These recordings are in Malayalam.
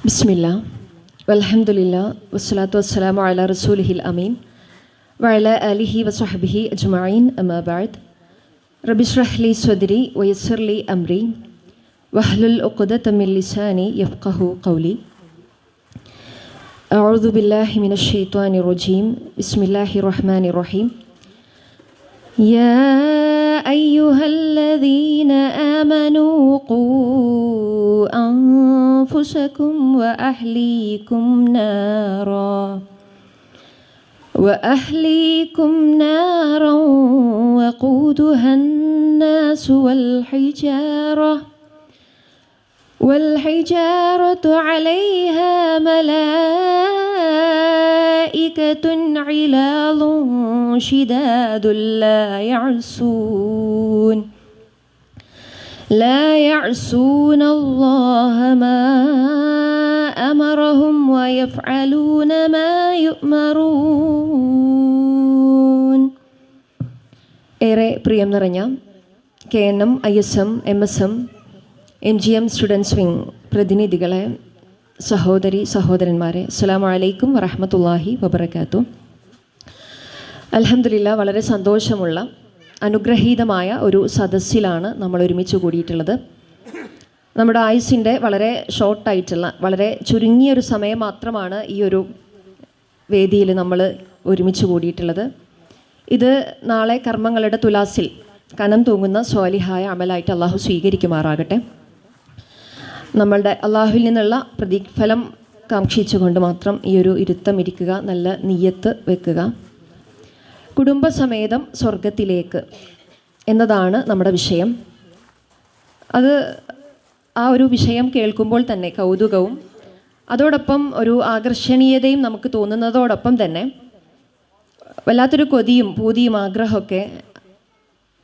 ബിസ്മില്ലാ വൽഹംദുലില്ലാ വസ്സലാത്തു വസ്സലാമു അലാ റസൂലിഹിൽ അമീൻ വഅലാ ആലിഹി വസഹ്ബിഹി അജ്മഈൻ അമ്മാ ബഅദ് റബ്ബി ഇശ്റഹ് ലി സ്വദ്രി വയസ്സിർ ലി അംരി വഹ്ലുൽ ഉഖ്ദത മിൻ ലിസാനി യഫ്ഖഹു ഖൗലി അഊദു ബില്ലാഹി മിനശ് ശൈത്വാനിർ റജീം ബിസ്മില്ലാഹിർ റഹ്മാനിർ റഹീം യാ അയ്യുഹല്ലദീന ആമനൂ ഖൂ أنفسكم وأهليكم نارا وقودها الناس والحجارة عليها ملائكة غلاظ شداد لا يعصون الله ما أمرهم ويفعلون ما يؤمرون. ഏറെ പ്രിയം നിറഞ്ഞ KNM, ISM, MSM, MGM students wing പ്രതിനിധികളെ, സഹോദരി സഹോദരന്മാരെ, അസ്സലാമു അലൈക്കും വറഹ്മത്തുള്ളാഹി വബറകാതുഹു. അൽഹംദുലില്ലാ, വളരെ സന്തോഷമുള്ള അനുഗ്രഹീതമായ ഒരു സദസ്സിലാണ് നമ്മൾ ഒരുമിച്ച് കൂടിയിട്ടുള്ളത്. നമ്മുടെ ആയുസിൻ്റെ വളരെ ഷോർട്ടായിട്ടുള്ള, വളരെ ചുരുങ്ങിയൊരു സമയം മാത്രമാണ് ഈ ഒരു വേദിയിൽ നമ്മൾ ഒരുമിച്ച് കൂടിയിട്ടുള്ളത്. ഇത് നാളെ കർമ്മങ്ങളുടെ തുലാസിൽ കനം തൂങ്ങുന്ന സ്വാലിഹായ അമലായിട്ട് അള്ളാഹു സ്വീകരിക്കുമാറാകട്ടെ. നമ്മളുടെ അള്ളാഹുവിൽ നിന്നുള്ള പ്രതിഫലം കാക്ഷിച്ചുകൊണ്ട് മാത്രം ഈ ഒരു ഇരുത്തം ഇരിക്കുക, നല്ല നിയ്യത്ത് വെക്കുക. കുടുംബസമേതം സ്വർഗത്തിലേക്ക് എന്നതാണ് നമ്മുടെ വിഷയം. ആ ഒരു വിഷയം കേൾക്കുമ്പോൾ തന്നെ കൗതുകവും അതോടൊപ്പം ഒരു ആകർഷണീയതയും നമുക്ക് തോന്നുന്നതോടൊപ്പം തന്നെ വല്ലാത്തൊരു കൊതിയും പൂതിയും ആഗ്രഹമൊക്കെ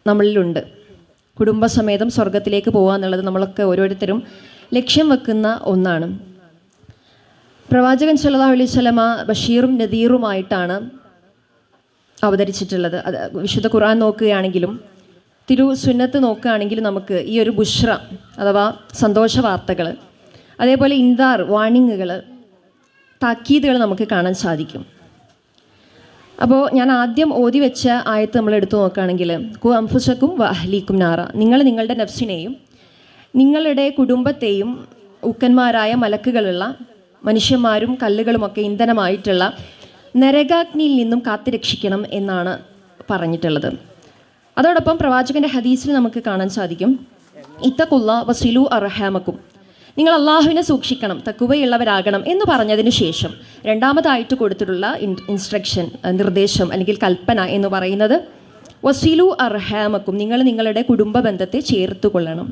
നമ്മളിലുണ്ട്. കുടുംബസമേതം സ്വർഗത്തിലേക്ക് പോകുക എന്നുള്ളത് നമ്മളൊക്കെ ഓരോരുത്തരും ലക്ഷ്യം വെക്കുന്ന ഒന്നാണ്. പ്രവാചകൻ സല്ലല്ലാഹു അലൈഹി വസല്ലമ ബഷീറും നദീറുമായിട്ടാണ് അവതരിച്ചിട്ടുള്ളത്. അത് വിശുദ്ധ ഖുർആൻ നോക്കുകയാണെങ്കിലും തിരു സുന്നത്ത് നോക്കുകയാണെങ്കിലും നമുക്ക് ഈ ഒരു ബുഷ്ര അഥവാ സന്തോഷ വാർത്തകൾ, അതേപോലെ ഇൻദാർ വാണിങ്ങുകൾ, താക്കീതുകൾ നമുക്ക് കാണാൻ സാധിക്കും. അപ്പോൾ ഞാൻ ആദ്യം ഓതി വെച്ച ആയത്ത് നമ്മൾ എടുത്തു നോക്കുകയാണെങ്കിൽ, കു അംഫുസക്കും വ അഹ്ലീക്കും നാറ, നിങ്ങൾ നിങ്ങളുടെ നഫ്സിനെയും നിങ്ങളുടെ കുടുംബത്തെയും ഊക്കന്മാരായ മലക്കുകളുള്ള മനുഷ്യന്മാരും കല്ലുകളുമൊക്കെ ഇന്ധനമായിട്ടുള്ള നരകാഗ്നിയിൽ നിന്നും കാത്തുരക്ഷിക്കണം എന്നാണ് പറഞ്ഞിട്ടുള്ളത്. അതോടൊപ്പം പ്രവാചകൻ്റെ ഹദീസിൽ നമുക്ക് കാണാൻ സാധിക്കും, ഇത്തഖുല്ലാ വസിലു അർഹാമക്കും, നിങ്ങൾ അള്ളാഹുവിനെ സൂക്ഷിക്കണം, തഖ്വയുള്ളവരാകണം എന്ന് പറഞ്ഞതിന് ശേഷം രണ്ടാമതായിട്ട് കൊടുത്തിട്ടുള്ള ഇൻസ്ട്രക്ഷൻ, നിർദ്ദേശം അല്ലെങ്കിൽ കൽപ്പന എന്ന് പറയുന്നത് വസിലു അർഹാമക്കും, നിങ്ങൾ നിങ്ങളുടെ കുടുംബ ബന്ധത്തെ ചേർത്ത് കൊള്ളണം.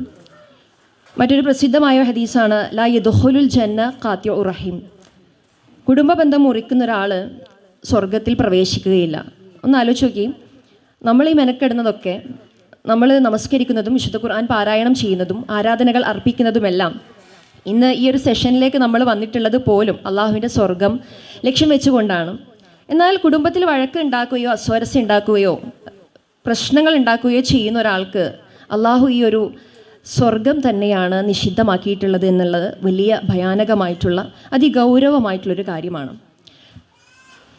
മറ്റൊരു പ്രസിദ്ധമായ ഹദീസാണ് ലാ യദ്ഖുലുൽ ജന്ന ഖാതിഉ റഹീം, കുടുംബ ബന്ധം മുറിക്കുന്ന ഒരാൾ സ്വർഗത്തിൽ പ്രവേശിക്കുകയില്ല. ഒന്ന് ആലോചിച്ച് നോക്കി, നമ്മൾ ഈ മെനക്കെടുന്നതൊക്കെ, നമ്മൾ നമസ്കരിക്കുന്നതും വിശുദ്ധ ഖുർആൻ പാരായണം ചെയ്യുന്നതും ആരാധനകൾ അർപ്പിക്കുന്നതുമെല്ലാം ഇന്ന് ഈ ഒരു സെഷനിലേക്ക് നമ്മൾ വന്നിട്ടുള്ളത് പോലും അള്ളാഹുവിൻ്റെ സ്വർഗം ലക്ഷ്യം വെച്ചുകൊണ്ടാണ്. എന്നാൽ കുടുംബത്തിൽ വഴക്ക് ഉണ്ടാക്കുകയോ അസ്വാരസ്യം ഉണ്ടാക്കുകയോ പ്രശ്നങ്ങൾ ഉണ്ടാക്കുകയോ ചെയ്യുന്ന ഒരാൾക്ക് അള്ളാഹു ഈ ഒരു സ്വർഗം തന്നെയാണ് നിഷിദ്ധമാക്കിയിട്ടുള്ളത് എന്നുള്ളത് വലിയ ഭയാനകമായിട്ടുള്ള അതിഗൗരവമായിട്ടുള്ളൊരു കാര്യമാണ്.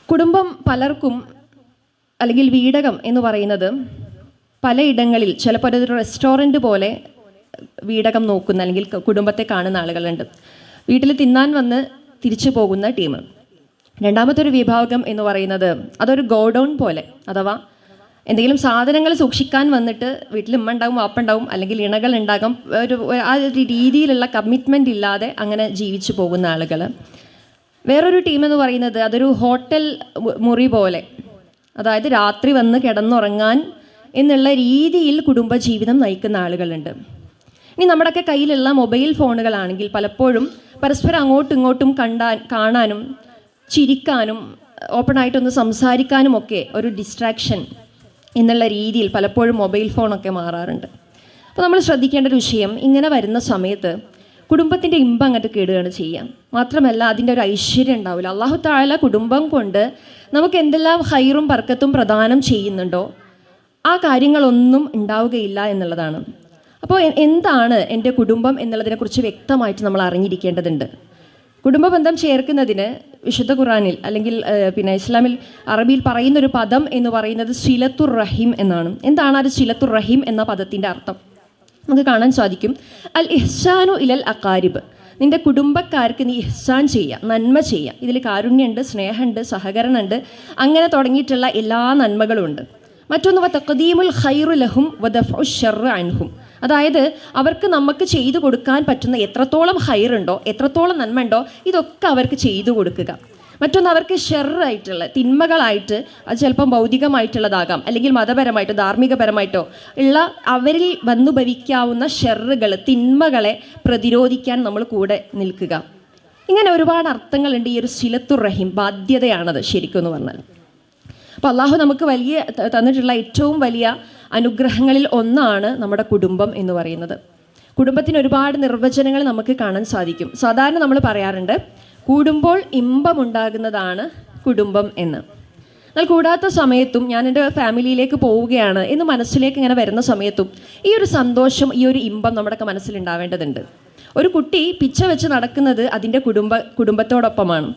കുടുംബം പലർക്കും, അല്ലെങ്കിൽ വീടകം എന്ന് പറയുന്നത് പലയിടങ്ങളിൽ ചിലപ്പോൾ ഒരു റെസ്റ്റോറൻറ്റ് പോലെ വീടകം നോക്കുന്ന അല്ലെങ്കിൽ കുടുംബത്തെ കാണുന്ന ആളുകളുണ്ട്. വീട്ടിൽ തിന്നാൻ വന്ന് തിരിച്ചു പോകുന്ന ടീം. രണ്ടാമത്തെ ഒരു വിഭാഗം എന്ന് പറയുന്നത് അതൊരു ഗോഡൗൺ പോലെ, അഥവാ എന്തെങ്കിലും സാധനങ്ങൾ സൂക്ഷിക്കാൻ വന്നിട്ട് വീട്ടിൽ ഉമ്മ ഉണ്ടാവും, വാപ്പ ഉണ്ടാവും, അല്ലെങ്കിൽ ഇണകൾ ഉണ്ടാകും, ആ ഒരു രീതിയിലുള്ള കമ്മിറ്റ്മെൻ്റ് ഇല്ലാതെ അങ്ങനെ ജീവിച്ചു പോകുന്ന ആളുകൾ. വേറൊരു ടീം എന്ന് പറയുന്നത് അതൊരു ഹോട്ടൽ മുറി പോലെ, അതായത് രാത്രി വന്ന് കിടന്നുറങ്ങാൻ എന്നുള്ള രീതിയിൽ കുടുംബജീവിതം നയിക്കുന്ന ആളുകളുണ്ട്. ഇനി നമ്മുടെയൊക്കെ കയ്യിലുള്ള മൊബൈൽ ഫോണുകളാണെങ്കിൽ പലപ്പോഴും പരസ്പരം അങ്ങോട്ടും ഇങ്ങോട്ടും കാണാനും ചിരിക്കാനും ഓപ്പണായിട്ടൊന്ന് സംസാരിക്കാനുമൊക്കെ ഒരു ഡിസ്ട്രാക്ഷൻ എന്നുള്ള രീതിയിൽ പലപ്പോഴും മൊബൈൽ ഫോണൊക്കെ മാറാറുണ്ട്. അപ്പോൾ നമ്മൾ ശ്രദ്ധിക്കേണ്ട ഒരു വിഷയം, ഇങ്ങനെ വരുന്ന സമയത്ത് കുടുംബത്തിൻ്റെ ഇമ്പം അങ്ങോട്ട് കേടുകയാണ് ചെയ്യുക. മാത്രമല്ല അതിൻ്റെ ഒരു ഐശ്വര്യം ഉണ്ടാവില്ല. അല്ലാഹു തആല കുടുംബം കൊണ്ട് നമുക്ക് എന്തെല്ലാം ഹൈറും ബർക്കത്തും പ്രദാനം ചെയ്യുന്നുണ്ടോ ആ കാര്യങ്ങളൊന്നും ഉണ്ടാവുകയില്ല എന്നുള്ളതാണ്. അപ്പോൾ എന്താണ് എൻ്റെ കുടുംബം എന്നുള്ളതിനെക്കുറിച്ച് വ്യക്തമായിട്ട് നമ്മൾ അറിഞ്ഞിരിക്കേണ്ടതുണ്ട്. കുടുംബ ബന്ധം ചേർക്കുന്നതിന് വിശുദ്ധ ഖുർആനിൽ അല്ലെങ്കിൽ പിന്നെ ഇസ്ലാമിൽ അറബിയിൽ പറയുന്നൊരു പദം എന്ന് പറയുന്നത് സിലത്തുർ റഹീം എന്നാണ്. എന്താണ് അത് സിലത്തുർ റഹീം എന്ന പദത്തിൻ്റെ അർത്ഥം? നമുക്ക് കാണാൻ സാധിക്കും, അൽ ഇഹ്സാനു ഇലൽ അഖാരിബ്, നിൻ്റെ കുടുംബക്കാർക്ക് നീ ഇഹ്സാൻ ചെയ്യുക, നന്മ ചെയ്യുക. ഇതിൽ കാരുണ്യമുണ്ട്, സ്നേഹമുണ്ട്, സഹകരണമുണ്ട്, അങ്ങനെ തുടങ്ങിയിട്ടുള്ള എല്ലാ നന്മകളും ഉണ്ട്. മറ്റൊന്ന് വ തഖ്ദീമുൽ ഖൈറു ലഹും വ ദഫഉ ശർറു അൻഹും, അതായത് അവർക്ക് നമുക്ക് ചെയ്തു കൊടുക്കാൻ പറ്റുന്ന എത്രത്തോളം ഹൈറുണ്ടോ, എത്രത്തോളം നന്മ ഉണ്ടോ, ഇതൊക്കെ അവർക്ക് ചെയ്തു കൊടുക്കുക. മറ്റൊന്ന് അവർക്ക് ഷെറായിട്ടുള്ള തിന്മകളായിട്ട്, അത് ചിലപ്പം ഭൗതികമായിട്ടുള്ളതാകാം, അല്ലെങ്കിൽ മതപരമായിട്ടോ ധാർമ്മികപരമായിട്ടോ ഉള്ള അവരിൽ വന്നു ഭവിക്കാവുന്ന ഷെറുകൾ, തിന്മകളെ പ്രതിരോധിക്കാൻ നമ്മൾ കൂടെ നിൽക്കുക. ഇങ്ങനെ ഒരുപാട് അർത്ഥങ്ങളുണ്ട് ഈ ഒരു സിലത്തുർ റഹീം, ബാധ്യതയാണത് ശരിക്കും എന്ന് പറഞ്ഞാൽ. അപ്പോൾ അള്ളാഹു നമുക്ക് വലിയ തന്നിട്ടുള്ള ഏറ്റവും വലിയ അനുഗ്രഹങ്ങളിൽ ഒന്നാണ് നമ്മുടെ കുടുംബം എന്ന് പറയുന്നത്. കുടുംബത്തിന് ഒരുപാട് നിർവചനങ്ങൾ നമുക്ക് കാണാൻ സാധിക്കും. സാധാരണ നമ്മൾ പറയാറുണ്ട്, കൂടുമ്പോൾ ഇമ്പമുണ്ടാകുന്നതാണ് കുടുംബം എന്ന്. എന്നാൽ കൂടാത്ത സമയത്തും ഞാൻ എൻ്റെ ഫാമിലിയിലേക്ക് പോവുകയാണ് എന്ന് മനസ്സിലേക്ക് ഇങ്ങനെ വരുന്ന സമയത്തും ഈ ഒരു സന്തോഷം, ഈ ഒരു ഇമ്പം നമ്മുടെയൊക്കെ മനസ്സിലുണ്ടാവേണ്ടതുണ്ട്. ഒരു കുട്ടി പിച്ച വെച്ച് നടക്കുന്നത് അതിൻ്റെ കുടുംബത്തോടൊപ്പമാണ്.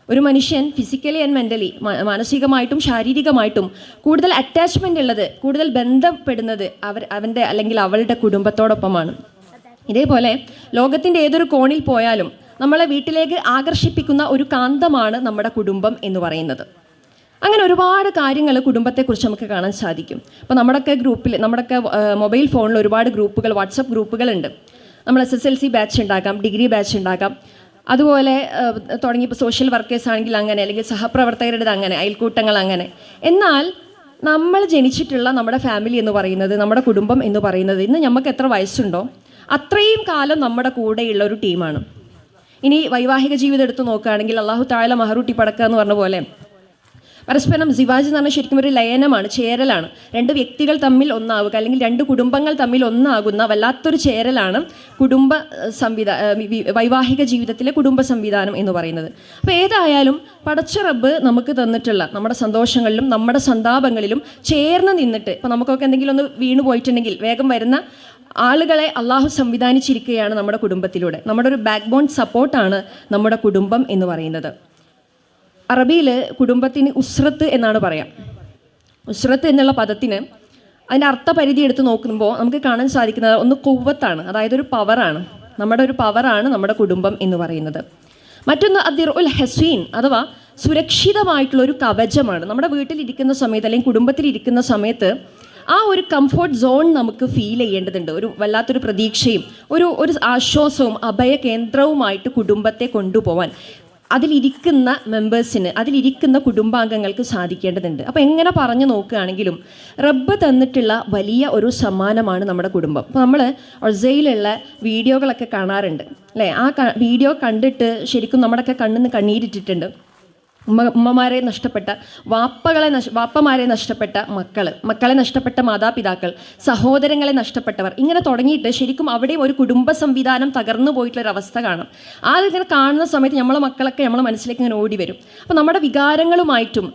ഒരു മനുഷ്യൻ ഫിസിക്കലി ആൻഡ് മെൻ്റലി, മാനസികമായിട്ടും ശാരീരികമായിട്ടും കൂടുതൽ അറ്റാച്ച്മെൻ്റ് ഉള്ളത്, കൂടുതൽ ബന്ധപ്പെടുന്നത് അവൻ്റെ അല്ലെങ്കിൽ അവളുടെ കുടുംബത്തോടൊപ്പമാണ്. ഇതേപോലെ ലോകത്തിൻ്റെ ഏതൊരു കോണിൽ പോയാലും നമ്മളെ വീട്ടിലേക്ക് ആകർഷിപ്പിക്കുന്ന ഒരു കാന്തമാണ് നമ്മുടെ കുടുംബം എന്ന് പറയുന്നത്. അങ്ങനെ ഒരുപാട് കാര്യങ്ങൾ കുടുംബത്തെക്കുറിച്ച് നമുക്ക് കാണാൻ സാധിക്കും. അപ്പോൾ നമ്മുടെയൊക്കെ ഗ്രൂപ്പിൽ, നമ്മുടെയൊക്കെ മൊബൈൽ ഫോണിൽ ഒരുപാട് ഗ്രൂപ്പുകൾ, വാട്സപ്പ് ഗ്രൂപ്പുകളുണ്ട്. നമ്മൾ SSLC ബാച്ച് ഉണ്ടാക്കാം, ഡിഗ്രി ബാച്ച് ഉണ്ടാക്കാം, അതുപോലെ തുടങ്ങി ഇപ്പോൾ സോഷ്യൽ വർക്കേഴ്സ് ആണെങ്കിൽ അങ്ങനെ, അല്ലെങ്കിൽ സഹപ്രവർത്തകരുടേത് അങ്ങനെ, അയൽക്കൂട്ടങ്ങൾ അങ്ങനെ. എന്നാൽ നമ്മൾ ജനിച്ചിട്ടുള്ള നമ്മുടെ ഫാമിലി എന്ന് പറയുന്നത്, നമ്മുടെ കുടുംബം എന്ന് പറയുന്നത്, ഇന്ന് നമുക്ക് എത്ര വയസ്സുണ്ടോ അത്രയും കാലം നമ്മുടെ കൂടെയുള്ള ഒരു ടീമാണ്. ഇനി വൈവാഹിക ജീവിതം എടുത്ത് നോക്കുകയാണെങ്കിൽ അല്ലാഹു തആല മഹറൂട്ടി പടക്കുക എന്ന് പറഞ്ഞ പോലെ പരസ്പരം സിവാജ് എന്ന് പറഞ്ഞാൽ ശരിക്കും ഒരു ലയനമാണ്, ചേരലാണ്. രണ്ട് വ്യക്തികൾ തമ്മിൽ ഒന്നാവുക, അല്ലെങ്കിൽ രണ്ട് കുടുംബങ്ങൾ തമ്മിൽ ഒന്നാകുന്ന വല്ലാത്തൊരു ചേരലാണ് വൈവാഹിക ജീവിതത്തിലെ കുടുംബ സംവിധാനം എന്ന് പറയുന്നത്. അപ്പോൾ ഏതായാലും പടച്ച റബ്ബ് നമുക്ക് തന്നിട്ടുള്ള നമ്മുടെ സന്തോഷങ്ങളിലും നമ്മുടെ സന്താപങ്ങളിലും ചേർന്ന് നിന്നിട്ട്, ഇപ്പോൾ നമുക്കൊക്കെ എന്തെങ്കിലും ഒന്ന് വീണു പോയിട്ടുണ്ടെങ്കിൽ വേഗം വരുന്ന ആളുകളെ അള്ളാഹു സംവിധാനിച്ചിരിക്കുകയാണ് നമ്മുടെ കുടുംബത്തിലൂടെ. നമ്മുടെ ഒരു ബാക്ക് ബോൺ സപ്പോർട്ടാണ് നമ്മുടെ കുടുംബം എന്ന് പറയുന്നത്. അറബിയിൽ കുടുംബത്തിന് ഉസ്രത്ത് എന്നാണ് പറയാം. ഉസ്രത്ത് എന്നുള്ള പദത്തിന് അതിൻ്റെ അർത്ഥപരിധി എടുത്ത് നോക്കുമ്പോൾ നമുക്ക് കാണാൻ സാധിക്കുന്നത് ഒന്ന് കുവ്വത്താണ്, അതായത് ഒരു പവറാണ്. നമ്മുടെ ഒരു പവറാണ് നമ്മുടെ കുടുംബം എന്ന് പറയുന്നത്. മറ്റൊന്ന് അദിറുൽ ഹസീൻ, അഥവാ സുരക്ഷിതമായിട്ടുള്ളൊരു കവചമാണ്. നമ്മുടെ വീട്ടിലിരിക്കുന്ന സമയത്ത് അല്ലെങ്കിൽ കുടുംബത്തിലിരിക്കുന്ന സമയത്ത് ആ ഒരു കംഫോർട്ട് സോൺ നമുക്ക് ഫീൽ ചെയ്യേണ്ടതുണ്ട്. ഒരു വല്ലാത്തൊരു പ്രതീക്ഷയും ഒരു ആശ്വാസവും അഭയ കേന്ദ്രവുമായിട്ട് കുടുംബത്തെ കൊണ്ടുപോകാൻ അതിലിരിക്കുന്ന മെമ്പേഴ്സിന്, അതിലിരിക്കുന്ന കുടുംബാംഗങ്ങൾക്ക് സാധിക്കേണ്ടതുണ്ട്. അപ്പോൾ എങ്ങനെ പറഞ്ഞു നോക്കുകയാണെങ്കിലും റബ്ബ് തന്നിട്ടുള്ള വലിയ ഒരു സമ്മാനമാണ് നമ്മുടെ കുടുംബം. അപ്പോൾ നമ്മൾ ഒസയിലുള്ള വീഡിയോകളൊക്കെ കാണാറുണ്ട് അല്ലേ? ആ വീഡിയോ കണ്ടിട്ട് ശരിക്കും നമ്മുടെയൊക്കെ കണ്ണിന്ന് കണ്ണീരിട്ടിട്ടുണ്ട്. ഉമ്മമാരെ നഷ്ടപ്പെട്ട, വാപ്പമാരെ നഷ്ടപ്പെട്ട മക്കളെ നഷ്ടപ്പെട്ട മാതാപിതാക്കൾ, സഹോദരങ്ങളെ നഷ്ടപ്പെട്ടവർ, ഇങ്ങനെ തുടങ്ങിയിട്ട് ശരിക്കും അവിടെയും ഒരു കുടുംബ സംവിധാനം തകർന്നു പോയിട്ടുള്ളൊരവസ്ഥ കാണാം. അതിങ്ങനെ കാണുന്ന സമയത്ത് നമ്മളെ മക്കളൊക്കെ നമ്മളെ മനസ്സിലേക്ക് ഇങ്ങനെ ഓടി വരും. അപ്പോൾ നമ്മുടെ വികാരങ്ങളുമായിട്ടും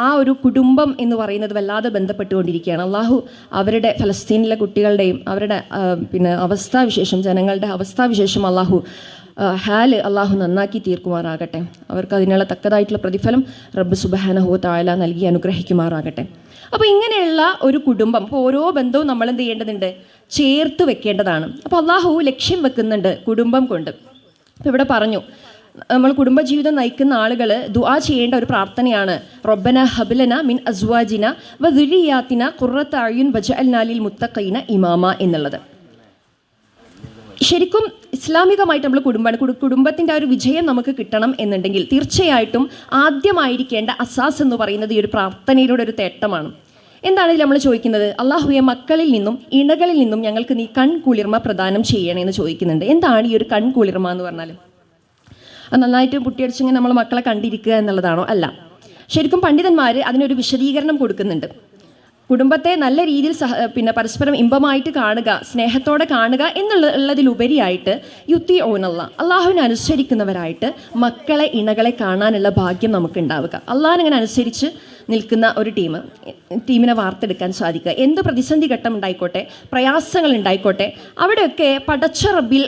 ആ ഒരു കുടുംബം എന്ന് പറയുന്നത് വല്ലാതെ ബന്ധപ്പെട്ടുകൊണ്ടിരിക്കുകയാണ്. അള്ളാഹു അവരുടെ ഫലസ്തീനിലെ കുട്ടികളുടെയും അവരുടെ അവസ്ഥാവിശേഷം, ജനങ്ങളുടെ അവസ്ഥാവിശേഷം അള്ളാഹു നന്നാക്കി തീർക്കുമാറാകട്ടെ. അവർക്ക് അതിനുള്ള തക്കതായിട്ടുള്ള പ്രതിഫലം റബ്ബ് സുബ്ഹാനഹു വ തആല നൽകി അനുഗ്രഹിക്കുമാറാകട്ടെ. അപ്പോൾ ഇങ്ങനെയുള്ള ഒരു കുടുംബം, അപ്പോൾ ഓരോ ബന്ധവും നമ്മൾ എന്ത് ചെയ്യേണ്ടതുണ്ട്? ചേർത്ത് വെക്കേണ്ടതാണ്. അപ്പോൾ അള്ളാഹു ലക്ഷ്യം വെക്കുന്നുണ്ട് കുടുംബം കൊണ്ട്. അപ്പോൾ ഇവിടെ പറഞ്ഞു, നമ്മൾ കുടുംബജീവിതം നയിക്കുന്ന ആളുകൾ ദുആ ചെയ്യേണ്ട ഒരു പ്രാർത്ഥനയാണ് റബ്ബന ഹബ്ലന മിൻ അസ്വാജിന വ ദുരിയാത്തിന ഖുർറത അയുൻ വജഅൽനാ ലിൽ മുത്തഖീന ഇമാമ എന്നുള്ളത്. ശരിക്കും ഇസ്ലാമികമായിട്ട് നമ്മൾ കുടുംബത്തിൻ്റെ ആ ഒരു വിജയം നമുക്ക് കിട്ടണം എന്നുണ്ടെങ്കിൽ തീർച്ചയായിട്ടും ആദ്യമായിരിക്കേണ്ട അസാസ് എന്ന് പറയുന്നത് ഈ ഒരു പ്രാർത്ഥനയിലൂടെ ഒരു തേട്ടമാണ്. എന്താണ് ഇതിൽ നമ്മൾ ചോദിക്കുന്നത്? അള്ളാഹുവെ, മക്കളിൽ നിന്നും ഇണകളിൽ നിന്നും ഞങ്ങൾക്ക് നീ കൺകുളിർമ പ്രദാനം ചെയ്യണമെന്ന് ചോദിക്കുന്നുണ്ട്. എന്താണ് ഈ ഒരു കൺകുളിർമ എന്ന് പറഞ്ഞാൽ? അത് നന്നായിട്ട് പുട്ടിയടിച്ചിങ്ങനെ നമ്മൾ മക്കളെ കണ്ടിരിക്കുക എന്നുള്ളതാണോ? അല്ല. ശരിക്കും പണ്ഡിതന്മാർ അതിനൊരു വിശദീകരണം കൊടുക്കുന്നുണ്ട്. കുടുംബത്തെ നല്ല രീതിയിൽ പരസ്പരം ഇമ്പമായിട്ട് കാണുക, സ്നേഹത്തോടെ കാണുക എന്നുള്ളതിലുപരിയായിട്ട് യുത്തിഊനല്ലാ, അള്ളാഹുവിനെ അനുസരിക്കുന്നവരായിട്ട് മക്കളെ ഇണകളെ കാണാനുള്ള ഭാഗ്യം നമുക്കുണ്ടാവുക. അള്ളാഹിനെ അനുസരിച്ച് നിൽക്കുന്ന ഒരു ടീമിനെ വാർത്തെടുക്കാൻ സാധിക്കുക. എന്ത് പ്രതിസന്ധി ഘട്ടം ഉണ്ടായിക്കോട്ടെ, പ്രയാസങ്ങൾ ഉണ്ടായിക്കോട്ടെ, അവിടെയൊക്കെ പടച്ച റബ്ബിൽ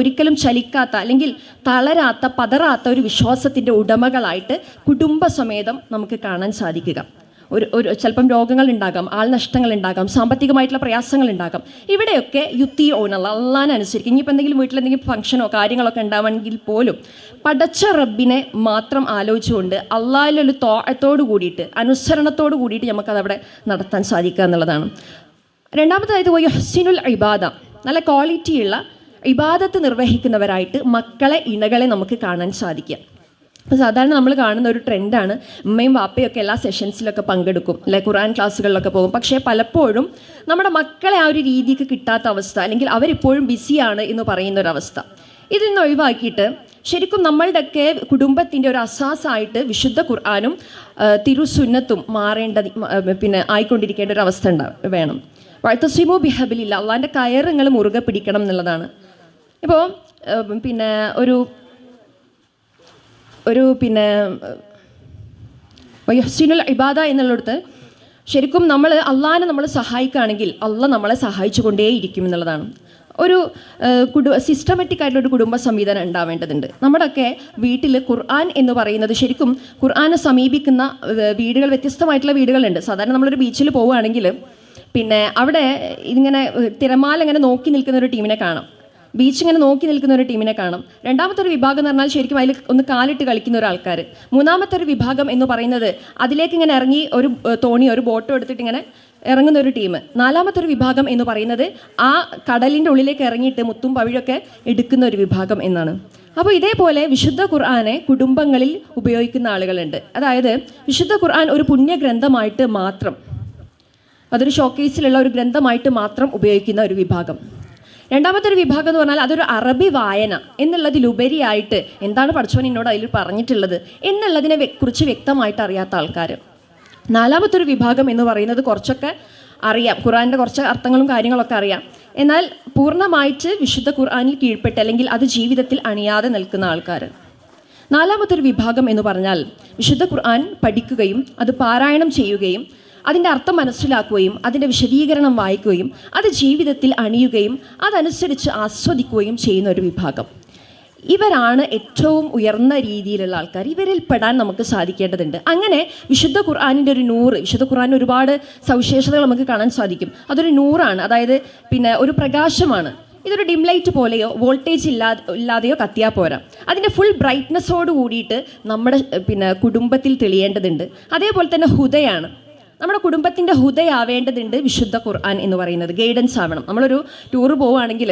ഒരിക്കലും ചലിക്കാത്ത അല്ലെങ്കിൽ തളരാത്ത പതറാത്ത ഒരു വിശ്വാസത്തിൻ്റെ ഉടമകളായിട്ട് കുടുംബസമേതം നമുക്ക് കാണാൻ സാധിക്കുക. ഒരു ചിലപ്പം രോഗങ്ങൾ ഉണ്ടാകാം, ആൾനഷ്ടങ്ങൾ ഉണ്ടാകാം, സാമ്പത്തികമായിട്ടുള്ള പ്രയാസങ്ങൾ ഉണ്ടാകാം. ഇവിടെയൊക്കെ യുത്തി ഓണല്ല അള്ളാനനുസരിക്കും. ഇനിയിപ്പോൾ എന്തെങ്കിലും വീട്ടിലെന്തെങ്കിലും ഫംഗ്ഷനോ കാര്യങ്ങളൊക്കെ ഉണ്ടാവണമെങ്കിൽ പോലും പടച്ച റബ്ബിനെ മാത്രം ആലോചിച്ചുകൊണ്ട് അള്ളാഹിലൊരു തോഴത്തോട് കൂടിയിട്ട്, അനുസരണത്തോട് കൂടിയിട്ട് നമുക്കതവിടെ നടത്താൻ സാധിക്കുക എന്നുള്ളതാണ്. രണ്ടാമതായത് യുഹ്സിനുൽ ഇബാദ, നല്ല ക്വാളിറ്റിയുള്ള ഇബാദത്ത് നിർവഹിക്കുന്നവരായിട്ട് മക്കളെ ഇണകളെ നമുക്ക് കാണാൻ സാധിക്കുക. അപ്പോൾ സാധാരണ നമ്മൾ കാണുന്ന ഒരു ട്രെൻഡാണ്, ഉമ്മയും വാപ്പയൊക്കെ എല്ലാ സെഷൻസിലൊക്കെ പങ്കെടുക്കും, അല്ലെ ഖുർആൻ ക്ലാസ്സുകളിലൊക്കെ പോകും. പക്ഷേ പലപ്പോഴും നമ്മുടെ മക്കളെ ആ ഒരു രീതിക്ക് കിട്ടാത്ത അവസ്ഥ, അല്ലെങ്കിൽ അവരിപ്പോഴും ബിസിയാണ് എന്ന് പറയുന്നൊരവസ്ഥ, ഇതിൽ നിന്ന് ഒഴിവാക്കിയിട്ട് ശരിക്കും നമ്മളുടെയൊക്കെ കുടുംബത്തിൻ്റെ ഒരു അസാസായിട്ട് വിശുദ്ധ ഖുർആനും തിരുസുന്നത്തും ആയിക്കൊണ്ടിരിക്കേണ്ട ഒരു അവസ്ഥ വേണം. വഅ്തസിമു ബിഹബ്ലില്ലാ, അള്ളാൻ്റെ കയറുകൾ മുറുകെ പിടിക്കണം എന്നുള്ളതാണ്. ഇപ്പോൾ യുഹ്സിനുൽ ഇബാദ എന്നുള്ളിടത്ത് ശരിക്കും അള്ളാഹിനെ നമ്മൾ സഹായിക്കുകയാണെങ്കിൽ അള്ളാഹ് നമ്മളെ സഹായിച്ചു കൊണ്ടേയിരിക്കും എന്നുള്ളതാണ്. ഒരു സിസ്റ്റമാറ്റിക് ആയിട്ടുള്ളൊരു കുടുംബ സംവിധാനം ഉണ്ടാവേണ്ടതുണ്ട്. നമ്മുടെയൊക്കെ വീട്ടിൽ ഖുർആൻ എന്ന് പറയുന്നത് ശരിക്കും ഖുർആനെ സമീപിക്കുന്ന വീടുകൾ, വ്യത്യസ്തമായിട്ടുള്ള വീടുകളുണ്ട്. സാധാരണ നമ്മളൊരു ബീച്ചിൽ പോവുകയാണെങ്കിൽ അവിടെ ഇങ്ങനെ തിരമാല ഇങ്ങനെ നോക്കി നിൽക്കുന്ന ഒരു ടീമിനെ കാണാം, ബീച്ച് ഇങ്ങനെ നോക്കി നിൽക്കുന്ന ഒരു ടീമിനെ കാണാം. രണ്ടാമത്തെ ഒരു വിഭാഗം എന്ന് പറഞ്ഞാൽ ശരിക്കും അതിൽ ഒന്ന് കാലിട്ട് കളിക്കുന്ന ഒരാൾക്കാർ. മൂന്നാമത്തെ ഒരു വിഭാഗം എന്ന് പറയുന്നത് അതിലേക്ക് ഇങ്ങനെ ഇറങ്ങി ഒരു തോണിയോ ഒരു ബോട്ടോ എടുത്തിട്ട് ഇങ്ങനെ ഇറങ്ങുന്ന ഒരു ടീം. നാലാമത്തെ ഒരു വിഭാഗം എന്ന് പറയുന്നത് ആ കടലിൻ്റെ ഉള്ളിലേക്ക് ഇറങ്ങിയിട്ട് മുത്തും പവിഴൊക്കെ എടുക്കുന്ന ഒരു വിഭാഗം എന്നാണ്. അപ്പോൾ ഇതേപോലെ വിശുദ്ധ ഖുർആനെ കുടുംബങ്ങളിൽ ഉപയോഗിക്കുന്ന ആളുകളുണ്ട്. അതായത് വിശുദ്ധ ഖുർആൻ ഒരു പുണ്യഗ്രന്ഥമായിട്ട് മാത്രം, അതൊരു ഷോക്കേസിലുള്ള ഒരു ഗ്രന്ഥമായിട്ട് മാത്രം ഉപയോഗിക്കുന്ന ഒരു വിഭാഗം. രണ്ടാമത്തെ ഒരു വിഭാഗം എന്ന് പറഞ്ഞാൽ അതൊരു അറബി വായന എന്നുള്ളതിലുപരിയായിട്ട് എന്താണ് പഠിച്ചവൻ എന്നോട് അതിൽ പറഞ്ഞിട്ടുള്ളത് എന്നുള്ളതിനെ കുറിച്ച് വ്യക്തമായിട്ട് അറിയാത്ത ആൾക്കാർ. നാലാമത്തെ ഒരു വിഭാഗം എന്ന് പറയുന്നത് കുറച്ചൊക്കെ അറിയാം, ഖുർആൻ്റെ കുറച്ച് അർത്ഥങ്ങളും കാര്യങ്ങളൊക്കെ അറിയാം, എന്നാൽ പൂർണ്ണമായിട്ട് വിശുദ്ധ ഖുർആനിൽ കീഴ്പ്പെട്ട് അല്ലെങ്കിൽ അത് ജീവിതത്തിൽ അണിയാതെ നിൽക്കുന്ന ആൾക്കാർ. നാലാമത്തെ ഒരു വിഭാഗം എന്ന് പറഞ്ഞാൽ വിശുദ്ധ ഖുർആൻ പഠിക്കുകയും അത് പാരായണം ചെയ്യുകയും അതിൻ്റെ അർത്ഥം മനസ്സിലാക്കുകയും അതിൻ്റെ വിശദീകരണം വായിക്കുകയും അത് ജീവിതത്തിൽ അണിയുകയും അതനുസരിച്ച് ആസ്വദിക്കുകയും ചെയ്യുന്ന ഒരു വിഭാഗം. ഇവരാണ് ഏറ്റവും ഉയർന്ന രീതിയിലുള്ള ആൾക്കാർ. ഇവരിൽ പെടാൻ നമുക്ക് സാധിക്കേണ്ടതുണ്ട്. അങ്ങനെ വിശുദ്ധ ഖുർആനിൻ്റെ ഒരു നൂറ്, വിശുദ്ധ ഖുർആനിന് ഒരുപാട് സവിശേഷതകൾ നമുക്ക് കാണാൻ സാധിക്കും. അതൊരു നൂറാണ്, അതായത് ഒരു പ്രകാശമാണ്. ഇതൊരു ഡിം ലൈറ്റ് പോലെയോ വോൾട്ടേജ് ഇല്ലാതെയോ കത്തിയാൽ പോരാ. അതിൻ്റെ ഫുൾ ബ്രൈറ്റ്നസ്സോട് കൂടിയിട്ട് നമ്മുടെ കുടുംബത്തിൽ തെളിയേണ്ടതുണ്ട്. അതേപോലെ തന്നെ ഹുദയാണ്, നമ്മുടെ കുടുംബത്തിൻ്റെ ഹുദയാവേണ്ടതുണ്ട് വിശുദ്ധ ഖുർആൻ എന്ന് പറയുന്നത്. ഗൈഡൻസ് ആവണം. നമ്മളൊരു ടൂറ് പോവുകയാണെങ്കിൽ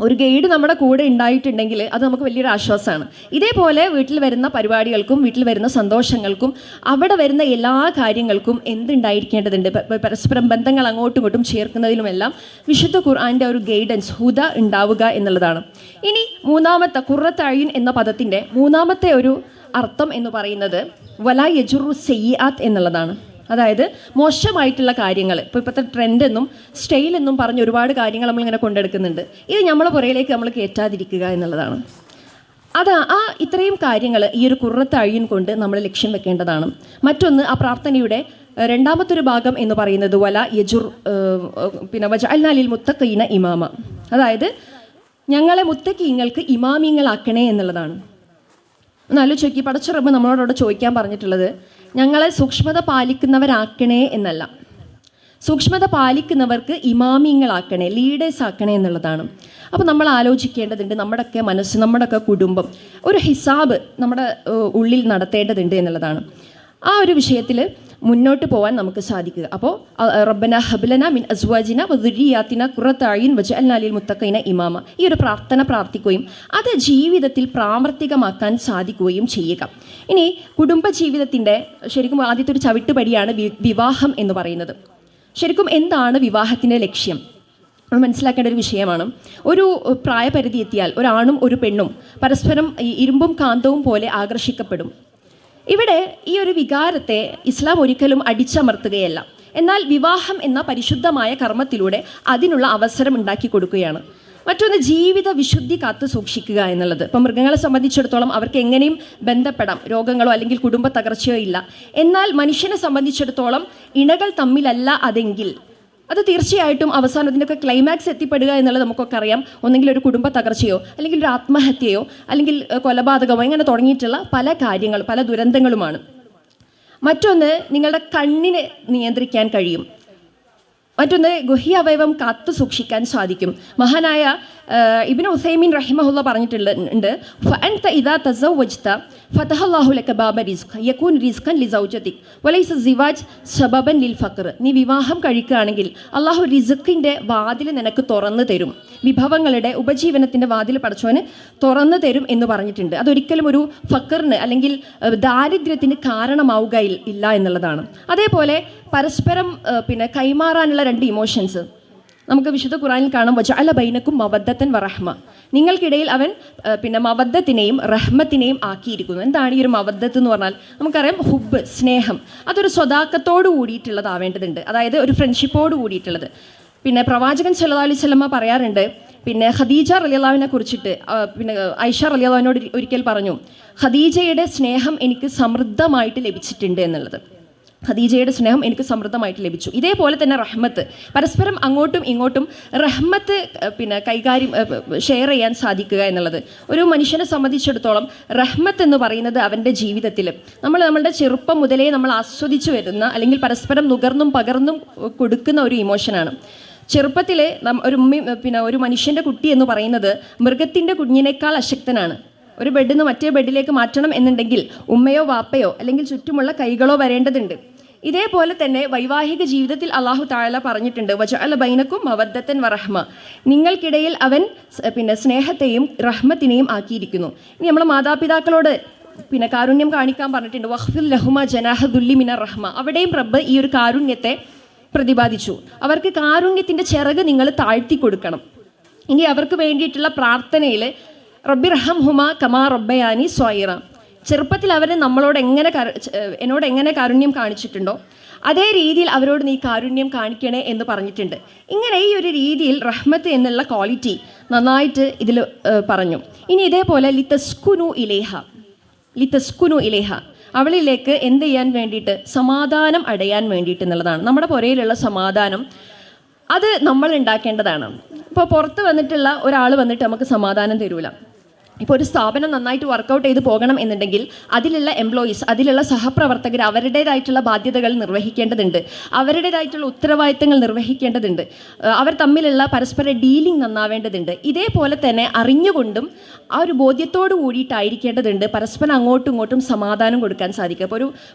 ഒരു ഗൈഡ് നമ്മുടെ കൂടെ ഉണ്ടായിട്ടുണ്ടെങ്കിൽ അത് നമുക്ക് വലിയൊരു ആശ്വാസമാണ്. ഇതേപോലെ വീട്ടിൽ വരുന്ന പരിപാടികൾക്കും വീട്ടിൽ വരുന്ന സന്തോഷങ്ങൾക്കും അവിടെ വരുന്ന എല്ലാ കാര്യങ്ങൾക്കും എന്തുണ്ടായിരിക്കേണ്ടതുണ്ട്, പരസ്പരം ബന്ധങ്ങൾ അങ്ങോട്ടും ഇങ്ങോട്ടും ചേർക്കുന്നതിലുമെല്ലാം വിശുദ്ധ ഖുർആൻ്റെ ഒരു ഗൈഡൻസ്, ഹുദ ഉണ്ടാവുക എന്നുള്ളതാണ്. ഇനി മൂന്നാമത്തെ ഖുർറത്ത് അയ്യുൻ എന്ന പദത്തിൻ്റെ മൂന്നാമത്തെ ഒരു അർത്ഥം എന്ന് പറയുന്നത് വലാ യജുറു സയ്യിആത്ത് എന്നുള്ളതാണ്. അതായത് മോശമായിട്ടുള്ള കാര്യങ്ങൾ, ഇപ്പോഴത്തെ ട്രെൻഡ് എന്നും സ്റ്റൈൽ എന്നും പറഞ്ഞ് ഒരുപാട് കാര്യങ്ങൾ നമ്മളിങ്ങനെ കൊണ്ടെടുക്കുന്നുണ്ട്. ഇത് നമ്മളെ പുറകിലേക്ക് നമ്മൾ കയറ്റാതിരിക്കുക എന്നുള്ളതാണ്. ഇത്രയും കാര്യങ്ങൾ ഈ ഒരു ഖുർറത്ത് അയ്യുൻ കൊണ്ട് നമ്മൾ ലക്ഷ്യം വെക്കേണ്ടതാണ്. മറ്റൊന്ന്, ആ പ്രാർത്ഥനയുടെ രണ്ടാമത്തെ ഒരു ഭാഗം എന്ന് പറയുന്നത് വല യജുർ വജഅൽനാ ലിൽ മുത്തഖീന ഇമാമ, അതായത് ഞങ്ങളെ മുത്തഖീങ്ങൾക്ക് ഇമാമിങ്ങളാക്കണേ എന്നുള്ളതാണ്. ഒന്ന് ആലോചിച്ച് നോക്കി, പടച്ച റബ്ബ് നമ്മളോടവിടെ ചോദിക്കാൻ പറഞ്ഞിട്ടുള്ളത് ഞങ്ങളെ സൂക്ഷ്മത പാലിക്കുന്നവരാക്കണേ എന്നല്ല, സൂക്ഷ്മത പാലിക്കുന്നവർക്ക് ഇമാമിങ്ങളാക്കണേ, ലീഡേഴ്സ് ആക്കണേ എന്നുള്ളതാണ്. അപ്പോൾ നമ്മൾ ആലോചിക്കേണ്ടതുണ്ട്, നമ്മുടെയൊക്കെ മനസ്സ്, നമ്മുടെയൊക്കെ കുടുംബം ഒരു ഹിസാബ് നമ്മുടെ ഉള്ളിൽ നടത്തേണ്ടതുണ്ട് എന്നുള്ളതാണ്. ആ ഒരു വിഷയത്തിൽ മുന്നോട്ട് പോകാൻ നമുക്ക് സാധിക്കുക. അപ്പോൾ റബ്ബന ഹബ്ലന മിൻ അസ്വാജിന വദുരിയാത്തിന ഖുറത്ത അയ്യുൻ വജഅൽനാ ലിൽ മുത്തഖീന ഇമാമ, ഈ ഒരു പ്രാർത്ഥന പ്രാർത്ഥിക്കുകയും അത് ജീവിതത്തിൽ പ്രാവർത്തികമാക്കാൻ സാധിക്കുകയും ചെയ്യുക. ഇനി കുടുംബജീവിതത്തിൻ്റെ ശരിക്കും ആദ്യത്തെ ഒരു ചവിട്ടുപടിയാണ് വിവാഹം എന്ന് പറയുന്നത്. ശരിക്കും എന്താണ് വിവാഹത്തിൻ്റെ ലക്ഷ്യം നമ്മൾ മനസ്സിലാക്കേണ്ട ഒരു വിഷയമാണ്. ഒരു പ്രായപരിധി എത്തിയാൽ ഒരാണും ഒരു പെണ്ണും പരസ്പരം ഇരുമ്പും കാന്തവും പോലെ ആകർഷിക്കപ്പെടും. ഇവിടെ ഈ ഒരു വികാരത്തെ ഇസ്ലാം ഒരിക്കലും അടിച്ചമർത്തുകയല്ല, എന്നാൽ വിവാഹം എന്ന പരിശുദ്ധമായ കർമ്മത്തിലൂടെ അതിനുള്ള അവസരം ഉണ്ടാക്കി കൊടുക്കുകയാണ്. മറ്റൊന്ന് ജീവിത വിശുദ്ധി കാത്തു സൂക്ഷിക്കുക എന്നുള്ളത്. ഇപ്പം മൃഗങ്ങളെ സംബന്ധിച്ചിടത്തോളം അവർക്ക് എങ്ങനെയും ബന്ധപ്പെടാം, രോഗങ്ങളോ അല്ലെങ്കിൽ കുടുംബ തകർച്ചയോ ഇല്ല. എന്നാൽ മനുഷ്യനെ സംബന്ധിച്ചിടത്തോളം ഇണകൾ തമ്മിലല്ല അതെങ്കിൽ അത് തീർച്ചയായിട്ടും അവസാനം ഇതിൻ്റെയൊക്കെ ക്ലൈമാക്സ് എത്തിപ്പെടുക എന്നുള്ളത് നമുക്കൊക്കെ അറിയാം. ഒന്നെങ്കിൽ ഒരു കുടുംബ തകർച്ചയോ അല്ലെങ്കിൽ ഒരു ആത്മഹത്യയോ അല്ലെങ്കിൽ കൊലപാതകമോ ഇങ്ങനെ തുടങ്ങിയിട്ടുള്ള പല കാര്യങ്ങൾ, പല ദുരന്തങ്ങളുമാണ്. മറ്റൊന്ന് നിങ്ങളുടെ കണ്ണിനെ നിയന്ത്രിക്കാൻ കഴിയും. മറ്റൊന്ന് ഗുഹ്യ അവയവം കാത്തു സൂക്ഷിക്കാൻ സാധിക്കും. മഹാനായ ഇബ്നു ഉസൈമീൻ റഹിമഹുള്ള പറഞ്ഞിട്ടുണ്ട്, ഫഅൻത ഇദാ തസവ്വജ്ത ഫതഹല്ലാഹു ലക ബാബ റിസ്ഖ് യകൂൻ റിസ്ഖൻ ലിസൗജതിക് വലൈസ സിവാജ് സബബൻ ലിൽ ഫഖർ. നീ വിവാഹം കഴിക്കുകയാണെങ്കിൽ അള്ളാഹു റിസ്ഖിൻ്റെ വാതിൽ നിനക്ക് തുറന്നു തരും, വിഭവങ്ങളുടെ ഉപജീവനത്തിൻ്റെ വാതിൽ പടച്ചവന് തുറന്നു തരും എന്ന് പറഞ്ഞിട്ടുണ്ട്. അതൊരിക്കലും ഒരു ഫഖറിന് അല്ലെങ്കിൽ ദാരിദ്ര്യത്തിന് കാരണമാവുകയില്ല എന്നുള്ളതാണ്. അതേപോലെ പരസ്പരം കൈമാറാനുള്ള രണ്ട് ഇമോഷൻസ് നമുക്ക് വിശുദ്ധ ഖുർആനിൽ കാണാം. വജഅല ബൈനക്കും മവദ്ദത്തൻ വറഹ്മ. നിങ്ങൾക്കിടയിൽ അവൻ മവദ്ദത്തിനെയും റഹ്മത്തിനെയും ആക്കിയിരിക്കുന്നു. എന്താണ് ഈ ഒരു മവദ്ദത്ത് എന്ന് പറഞ്ഞാൽ? നമുക്കറിയാം, ഹുബ്, സ്നേഹം, അതൊരു സ്വദാക്കത്തോട് കൂടിയിട്ടുള്ളതാവേണ്ടതുണ്ട്, അതായത് ഒരു ഫ്രണ്ട്ഷിപ്പോട് കൂടിയിട്ടുള്ളത്. പ്രവാചകൻ സല്ലല്ലാഹു അലൈഹി വസല്ലമ പറയാറുണ്ട്, ഖദീജ റളിയല്ലാഹുവിനെ കുറിച്ചിട്ട് ഐഷ റളിയല്ലാഹുവിനോട് ഒരിക്കൽ പറഞ്ഞു, ഖദീജയുടെ സ്നേഹം എനിക്ക് സമൃദ്ധമായിട്ട് ലഭിച്ചിട്ടുണ്ട് എന്നുള്ളത്. ഖദീജയുടെ സ്നേഹം എനിക്ക് സമൃദ്ധമായിട്ട് ലഭിച്ചു. ഇതേപോലെ തന്നെ റഹ്മത്ത്, പരസ്പരം അങ്ങോട്ടും ഇങ്ങോട്ടും റഹ്മത്ത് കൈകാര്യം ഷെയർ ചെയ്യാൻ സാധിക്കുക എന്നുള്ളത്. ഒരു മനുഷ്യനെ സംബന്ധിച്ചിടത്തോളം റഹ്മത്ത് എന്ന് പറയുന്നത് അവൻ്റെ ജീവിതത്തിൽ നമ്മളുടെ ചെറുപ്പം മുതലേ നമ്മൾ ആസ്വദിച്ചു വരുന്ന അല്ലെങ്കിൽ പരസ്പരം നുകർന്നും പകർന്നും കൊടുക്കുന്ന ഒരു ഇമോഷനാണ്. ചെറുപ്പത്തിൽ ഒരു മനുഷ്യൻ്റെ കുട്ടി എന്ന് പറയുന്നത് മൃഗത്തിൻ്റെ കുഞ്ഞിനേക്കാൾ അശക്തനാണ്. ഒരു ബെഡിൽ നിന്ന് മറ്റേ ബെഡിലേക്ക് മാറ്റണം എന്നുണ്ടെങ്കിൽ ഉമ്മയോ വാപ്പയോ അല്ലെങ്കിൽ ചുറ്റുമുള്ള കൈകളോ വരേണ്ടതുണ്ട്. ഇതേപോലെ തന്നെ വൈവാഹിക ജീവിതത്തിൽ അള്ളാഹു തആല പറഞ്ഞിട്ടുണ്ട്, വജഅല ബൈനക്കും മവദ്ദത്തൻ വറഹ്മ. നിങ്ങൾക്കിടയിൽ അവൻ സ്നേഹത്തെയും റഹ്മത്തിനെയും ആക്കിയിരിക്കുന്നു. ഇനി നമ്മൾ മാതാപിതാക്കളോട് കാരുണ്യം കാണിക്കാൻ പറഞ്ഞിട്ടുണ്ട്, വഖ്ഫിൽ ലഹുമ ജനാഹ ദുല്ലി മിനർ റഹ്മ. അവിടെയും റബ്ബ് ഈ ഒരു കാരുണ്യത്തെ പ്രതിപാദിച്ചു. അവർക്ക് കാരുണ്യത്തിൻ്റെ ചിറക് നിങ്ങൾ താഴ്ത്തി കൊടുക്കണം. ഇനി അവർക്ക് വേണ്ടിയിട്ടുള്ള പ്രാർത്ഥനയിൽ റബ്ബിർഹംഹുമ കമാ റബ്ബയാനി സ്വൈറ. ചെറുപ്പത്തിൽ അവർ എന്നോട് എങ്ങനെ കാരുണ്യം കാണിച്ചിട്ടുണ്ടോ അതേ രീതിയിൽ അവരോട് നീ കാരുണ്യം കാണിക്കണേ എന്ന് പറഞ്ഞിട്ടുണ്ട്. ഇങ്ങനെ ഈ ഒരു രീതിയിൽ റഹ്മത്ത് എന്നുള്ള ക്വാളിറ്റി നന്നായിട്ട് ഇതിൽ പറഞ്ഞു. ഇനി ഇതേപോലെ ലിതസ്കുനു ഇലേഹ, അവളിലേക്ക് എന്ത് ചെയ്യാൻ വേണ്ടിയിട്ട്? സമാധാനം അടയാൻ വേണ്ടിയിട്ട് എന്നുള്ളതാണ്. നമ്മുടെ പുരയിലുള്ള സമാധാനം അത് നമ്മൾ ഉണ്ടാക്കേണ്ടതാണ്. ഇപ്പോൾ പുറത്ത് വന്നിട്ടുള്ള ഒരാൾ വന്നിട്ട് നമുക്ക് സമാധാനം തരൂല. ഇപ്പോൾ ഒരു സ്ഥാപനം നന്നായിട്ട് വർക്കൗട്ട് ചെയ്ത് പോകണം എന്നുണ്ടെങ്കിൽ അതിലുള്ള എംപ്ലോയീസ്, അതിലുള്ള സഹപ്രവർത്തകർ അവരുടേതായിട്ടുള്ള ബാധ്യതകൾ നിർവഹിക്കേണ്ടതുണ്ട്, അവരുടേതായിട്ടുള്ള ഉത്തരവാദിത്തങ്ങൾ നിർവഹിക്കേണ്ടതുണ്ട്, അവർ തമ്മിലുള്ള പരസ്പര ഡീലിംഗ് നന്നാവേണ്ടതുണ്ട്. ഇതേപോലെ തന്നെ അറിഞ്ഞുകൊണ്ടും ആ ഒരു ബോധ്യത്തോടു കൂടിയിട്ടായിരിക്കേണ്ടതുണ്ട് പരസ്പരം അങ്ങോട്ടും ഇങ്ങോട്ടും സമാധാനം കൊടുക്കാൻ സാധിക്കുക. ഇപ്പോൾ ഒരു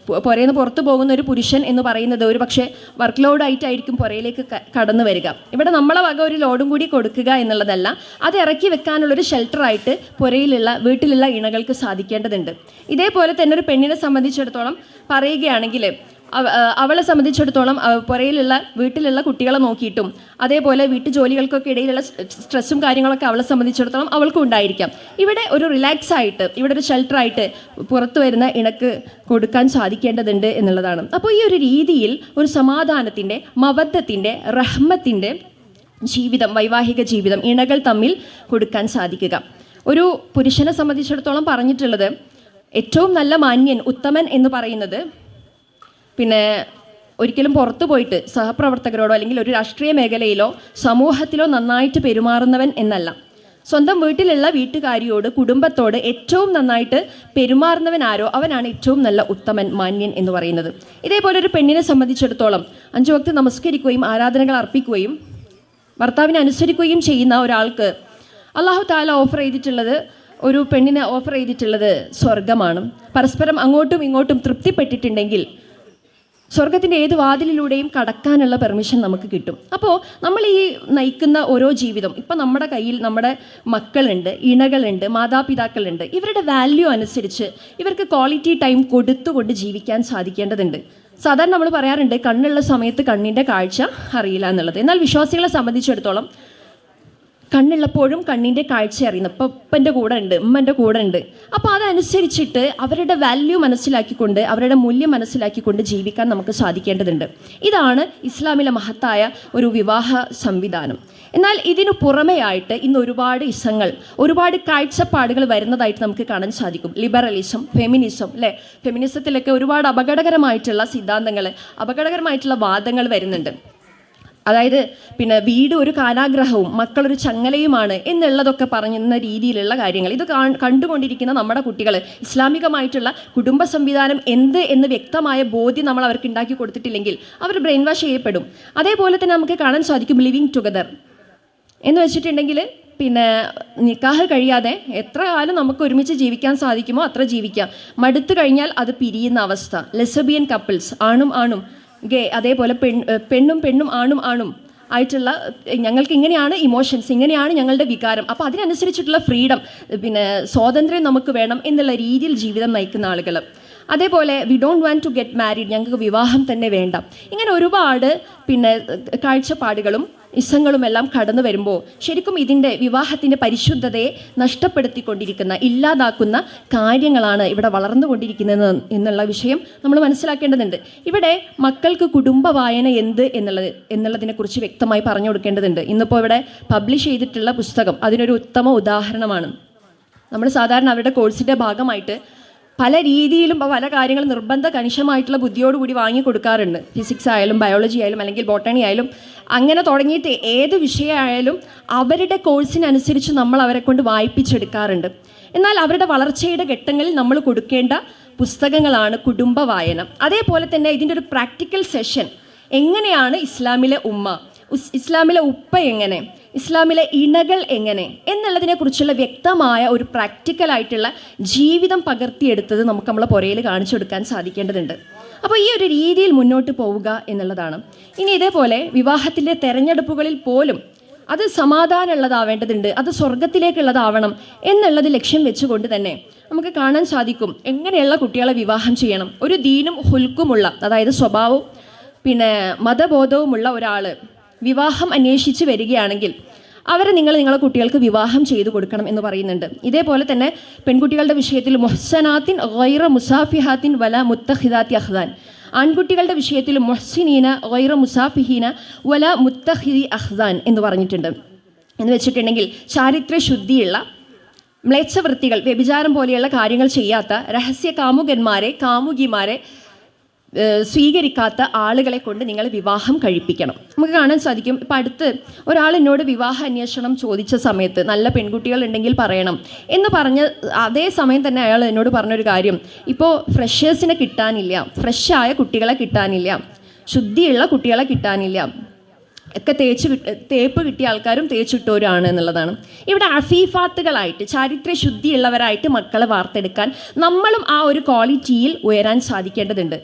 പുരയിൽ പുറത്തു പോകുന്ന ഒരു പുരുഷൻ എന്ന് പറയുന്നത് ഒരു പക്ഷേ വർക്ക് ലോഡായിട്ടായിരിക്കും പുരയിലേക്ക് കടന്നു വരിക. ഇവിടെ നമ്മളെ വക ഒരു ലോഡും കൂടി കൊടുക്കുക എന്നുള്ളതല്ല, അത് ഇറക്കി വെക്കാനുള്ളൊരു ഷെൽട്ടറായിട്ട് വീട്ടിലുള്ള ഇണകൾക്ക് സാധിക്കേണ്ടതുണ്ട്. ഇതേപോലെ തന്നെ ഒരു പെണ്ണിനെ സംബന്ധിച്ചിടത്തോളം പറയുകയാണെങ്കിൽ അവളെ സംബന്ധിച്ചിടത്തോളം വീട്ടിലുള്ള കുട്ടികളെ നോക്കിയിട്ടും അതേപോലെ വീട്ടു ജോലികൾക്കൊക്കെ ഇടയിലുള്ള സ്ട്രെസ്സും കാര്യങ്ങളൊക്കെ അവളെ സംബന്ധിച്ചിടത്തോളം അവൾക്കും ഉണ്ടായിരിക്കാം. ഇവിടെ ഒരു റിലാക്സ് ആയിട്ട്, ഇവിടെ ഒരു ഷെൽട്ടറായിട്ട് പുറത്തു വരുന്ന ഇണക്ക് കൊടുക്കാൻ സാധിക്കേണ്ടതുണ്ട് എന്നുള്ളതാണ്. അപ്പോൾ ഈ ഒരു രീതിയിൽ ഒരു സമാധാനത്തിൻ്റെ, മവദ്ദത്തിൻ്റെ, റഹ്മത്തിൻ്റെ ജീവിതം, വൈവാഹിക ജീവിതം ഇണകൾ തമ്മിൽ കൊടുക്കാൻ സാധിക്കുക. ഒരു പുരുഷനെ സംബന്ധിച്ചിടത്തോളം പറഞ്ഞിട്ടുള്ളത്, ഏറ്റവും നല്ല മാന്യൻ, ഉത്തമൻ എന്ന് പറയുന്നത് ഒരിക്കലും പുറത്തു പോയിട്ട് സഹപ്രവർത്തകരോടോ അല്ലെങ്കിൽ ഒരു രാഷ്ട്രീയ മേഖലയിലോ സമൂഹത്തിലോ നന്നായിട്ട് പെരുമാറുന്നവൻ എന്നല്ല, സ്വന്തം വീട്ടിലുള്ള വീട്ടുകാരിയോട്, കുടുംബത്തോട് ഏറ്റവും നന്നായിട്ട് പെരുമാറുന്നവൻ ആരോ അവനാണ് ഏറ്റവും നല്ല ഉത്തമൻ, മാന്യൻ എന്ന് പറയുന്നത്. ഇതേപോലെ ഒരു പെണ്ണിനെ സംബന്ധിച്ചിടത്തോളം 5 വക്ത് നമസ്കരിക്കുകയും ആരാധനകൾ അർപ്പിക്കുകയും ഭർത്താവിനെ അനുസരിക്കുകയും ചെയ്യുന്ന ഒരാൾക്ക് അല്ലാഹു തആല ഒരു പെണ്ണിനെ ഓഫർ ചെയ്തിട്ടുള്ളത് സ്വർഗമാണ്. പരസ്പരം അങ്ങോട്ടും ഇങ്ങോട്ടും തൃപ്തിപ്പെട്ടിട്ടുണ്ടെങ്കിൽ സ്വർഗത്തിൻ്റെ ഏത് വാതിലിലൂടെയും കടക്കാനുള്ള പെർമിഷൻ നമുക്ക് കിട്ടും. അപ്പോൾ നമ്മൾ ഈ നയിക്കുന്ന ഓരോ ജീവിതം, ഇപ്പം നമ്മുടെ കയ്യിൽ നമ്മുടെ മക്കളുണ്ട്, ഇണകളുണ്ട്, മാതാപിതാക്കളുണ്ട്. ഇവരുടെ വാല്യൂ അനുസരിച്ച് ഇവർക്ക് ക്വാളിറ്റി ടൈം കൊടുത്തുകൊണ്ട് ജീവിക്കാൻ സാധിക്കേണ്ടതുണ്ട്. സാധാരണ നമ്മൾ പറയാറുണ്ട്, കണ്ണുള്ള സമയത്ത് കണ്ണിൻ്റെ കാഴ്ച അറിയില്ല എന്നുള്ളത്. എന്നാൽ വിശ്വാസികളെ സംബന്ധിച്ചിടത്തോളം കണ്ണുള്ളപ്പോഴും കണ്ണിൻ്റെ കാഴ്ച അറിയുന്നു. ഇപ്പോൾ ഉപ്പൻ്റെ കൂടെ ഉണ്ട്, ഉമ്മൻ്റെ കൂടെ ഉണ്ട്. അപ്പോൾ അതനുസരിച്ചിട്ട് അവരുടെ വാല്യൂ മനസ്സിലാക്കിക്കൊണ്ട്, അവരുടെ മൂല്യം മനസ്സിലാക്കിക്കൊണ്ട് ജീവിക്കാൻ നമുക്ക് സാധിക്കേണ്ടതുണ്ട്. ഇതാണ് ഇസ്ലാമിലെ മഹത്തായ ഒരു വിവാഹ സംവിധാനം. എന്നാൽ ഇതിനു പുറമെയായിട്ട് ഇന്ന് ഒരുപാട് ഇസങ്ങൾ, ഒരുപാട് കാഴ്ചപ്പാടുകൾ വരുന്നതായിട്ട് നമുക്ക് കാണാൻ സാധിക്കും. ലിബറലിസം, ഫെമിനിസം, അല്ലേ? ഫെമിനിസത്തിലൊക്കെ ഒരുപാട് അപകടകരമായിട്ടുള്ള സിദ്ധാന്തങ്ങൾ, അപകടകരമായിട്ടുള്ള വാദങ്ങൾ വരുന്നുണ്ട്. അതായത് വീട് ഒരു കാരാഗ്രഹവും മക്കളൊരു ചങ്ങലയുമാണ് എന്നുള്ളതൊക്കെ പറയുന്ന രീതിയിലുള്ള കാര്യങ്ങൾ. ഇത് കണ്ടുകൊണ്ടിരിക്കുന്ന നമ്മുടെ കുട്ടികൾ ഇസ്ലാമികമായിട്ടുള്ള കുടുംബ സംവിധാനം എന്ത് എന്ന് വ്യക്തമായ ബോധ്യം നമ്മൾ അവർക്ക് ഉണ്ടാക്കി കൊടുത്തിട്ടില്ലെങ്കിൽ അവർ ബ്രെയിൻ വാഷ് ചെയ്യപ്പെടും. അതേപോലെ തന്നെ നമുക്ക് കാണാൻ സാധിക്കും ലിവിങ് ടുഗദർ എന്ന് വെച്ചിട്ടുണ്ടെങ്കിൽ നിക്കാഹ് കഴിയാതെ എത്ര കാലം നമുക്ക് ഒരുമിച്ച് ജീവിക്കാൻ സാധിക്കുമോ അത്ര ജീവിക്കാം. മടുത്തു കഴിഞ്ഞാൽ അത് പിരിയുന്ന അവസ്ഥ. ലെസബിയൻ കപ്പിൾസ്, ആണും ആണും, ഗേ, അതേപോലെ പെണ്ണും ആണും ആയിട്ടുള്ള, ഞങ്ങൾക്ക് ഇങ്ങനെയാണ് ഇമോഷൻസ്, ഇങ്ങനെയാണ് ഞങ്ങളുടെ വികാരം, അപ്പോൾ അതിനനുസരിച്ചിട്ടുള്ള ഫ്രീഡം, സ്വാതന്ത്ര്യം നമുക്ക് വേണം എന്നുള്ള രീതിയിൽ ജീവിതം നയിക്കുന്ന ആളുകൾ. അതേപോലെ we don't want to get married, ഞങ്ങൾക്ക് വിവാഹം തന്നെ വേണ്ട. ഇങ്ങനെ ഒരുപാട് കാഴ്ചപ്പാടുകളും ഇസങ്ങളുമെല്ലാം കടന്നു വരുമ്പോൾ ശരിക്കും ഇതിൻ്റെ വിവാഹത്തിൻ്റെ പരിശുദ്ധതയെ നഷ്ടപ്പെടുത്തിക്കൊണ്ടിരിക്കുന്ന, ഇല്ലാതാക്കുന്ന കാര്യങ്ങളാണ് ഇവിടെ വളർന്നുകൊണ്ടിരിക്കുന്നത് എന്നുള്ള വിഷയം നമ്മൾ മനസ്സിലാക്കേണ്ടതുണ്ട്. ഇവിടെ മക്കൾക്ക് കുടുംബ വായന എന്ത് എന്നുള്ളതിനെക്കുറിച്ച് വ്യക്തമായി പറഞ്ഞു കൊടുക്കേണ്ടതുണ്ട്. ഇന്നിപ്പോൾ ഇവിടെ പബ്ലിഷ് ചെയ്തിട്ടുള്ള പുസ്തകം അതിനൊരു ഉത്തമ ഉദാഹരണമാണ്. നമ്മൾ സാധാരണ അവരുടെ കോഴ്സിൻ്റെ ഭാഗമായിട്ട് പല രീതിയിലും പല കാര്യങ്ങൾ കണിശമായിട്ടുള്ള ബുദ്ധിയോടുകൂടി വാങ്ങിക്കൊടുക്കാറുണ്ട്. ഫിസിക്സ് ആയാലും ബയോളജി ആയാലും അല്ലെങ്കിൽ ബോട്ടണി ആയാലും അങ്ങനെ തുടങ്ങിയിട്ട് ഏത് വിഷയമായാലും അവരുടെ കോഴ്സിനനുസരിച്ച് നമ്മൾ അവരെ കൊണ്ട് വായിപ്പിച്ചെടുക്കാറുണ്ട്. എന്നാൽ അവരുടെ വളർച്ചയുടെ ഘട്ടങ്ങളിൽ നമ്മൾ കൊടുക്കേണ്ട പുസ്തകങ്ങളാണ് കുടുംബ വായന. അതേപോലെ തന്നെ ഇതിൻ്റെ ഒരു പ്രാക്ടിക്കൽ സെഷൻ, എങ്ങനെയാണ് ഇസ്ലാമിലെ ഉമ്മ, ഇസ്ലാമിലെ ഉപ്പ എങ്ങനെ, ഇസ്ലാമിലെ ഇണകൾ എങ്ങനെ എന്നുള്ളതിനെക്കുറിച്ചുള്ള വ്യക്തമായ ഒരു പ്രാക്ടിക്കലായിട്ടുള്ള ജീവിതം പകർത്തിയെടുത്തത് നമുക്ക് നമ്മളെ പുരയിൽ കാണിച്ചു കൊടുക്കാൻ സാധിക്കേണ്ടതുണ്ട്. അപ്പോൾ ഈ ഒരു രീതിയിൽ മുന്നോട്ട് പോവുക എന്നുള്ളതാണ്. ഇനി ഇതേപോലെ വിവാഹത്തിൻ്റെ തെരഞ്ഞെടുപ്പുകളിൽ പോലും അത് സമാധാനമുള്ളതാവേണ്ടതുണ്ട്, അത് സ്വർഗത്തിലേക്കുള്ളതാവണം എന്നുള്ളത് ലക്ഷ്യം വെച്ചുകൊണ്ട് തന്നെ നമുക്ക് കാണാൻ സാധിക്കും എങ്ങനെയുള്ള കുട്ടികളെ വിവാഹം ചെയ്യണം. ഒരു ദീനും ഹുൽക്കുമുള്ള, അതായത് സ്വഭാവവും മതബോധവുമുള്ള ഒരാൾ വിവാഹം അന്വേഷിച്ച് വരികയാണെങ്കിൽ അവരെ നിങ്ങളെ കുട്ടികൾക്ക് വിവാഹം ചെയ്തു കൊടുക്കണം എന്ന് പറയുന്നുണ്ട്. ഇതേപോലെ തന്നെ പെൺകുട്ടികളുടെ വിഷയത്തിൽ മുഹ്സനാത്തിൻ ഗൈറ മുസാഫിഹാത്തിൻ വല മുത്തഹിദാത്തി അഹ്ദാൻ, ആൺകുട്ടികളുടെ വിഷയത്തിൽ മുഹ്സിനീന ഗൈറ മുസാഫിഹീന വല മുത്തഹിദി അഹ്ദാൻ എന്ന് പറഞ്ഞിട്ടുണ്ട്. എന്ന് വെച്ചിട്ടുണ്ടെങ്കിൽ ചാരിത്ര ശുദ്ധിയുള്ള, മ്ലേച്ഛവൃത്തികൾ, വ്യഭിചാരം പോലെയുള്ള കാര്യങ്ങൾ ചെയ്യാത്ത, രഹസ്യ കാമുകിമാരെ സ്വീകരിക്കാത്ത ആളുകളെ കൊണ്ട് നിങ്ങൾ വിവാഹം കഴിപ്പിക്കണം. നമുക്ക് കാണാൻ സാധിക്കും. ഇപ്പം അടുത്ത് ഒരാൾ എന്നോട് വിവാഹ അന്വേഷണം ചോദിച്ച സമയത്ത് നല്ല പെൺകുട്ടികൾ ഉണ്ടെങ്കിൽ പറയണം എന്ന് പറഞ്ഞ അതേ സമയം തന്നെ അയാൾ എന്നോട് പറഞ്ഞൊരു കാര്യം, ഇപ്പോൾ ഫ്രഷേഴ്സിനെ കിട്ടാനില്ല, ഫ്രഷായ കുട്ടികളെ കിട്ടാനില്ല, ശുദ്ധിയുള്ള കുട്ടികളെ കിട്ടാനില്ല, ഒക്കെ തേപ്പ് കിട്ടിയ ആൾക്കാരും തേച്ചിട്ടവരാണ് എന്നുള്ളതാണ്. ഇവിടെ അഫീഫാത്തുകളായിട്ട് ചാരിത്ര ശുദ്ധിയുള്ളവരായിട്ട് മക്കളെ വാർത്തെടുക്കാൻ നമ്മളും ആ ഒരു ക്വാളിറ്റിയിൽ ഉയരാൻ സാധിക്കേണ്ടതുണ്ട്.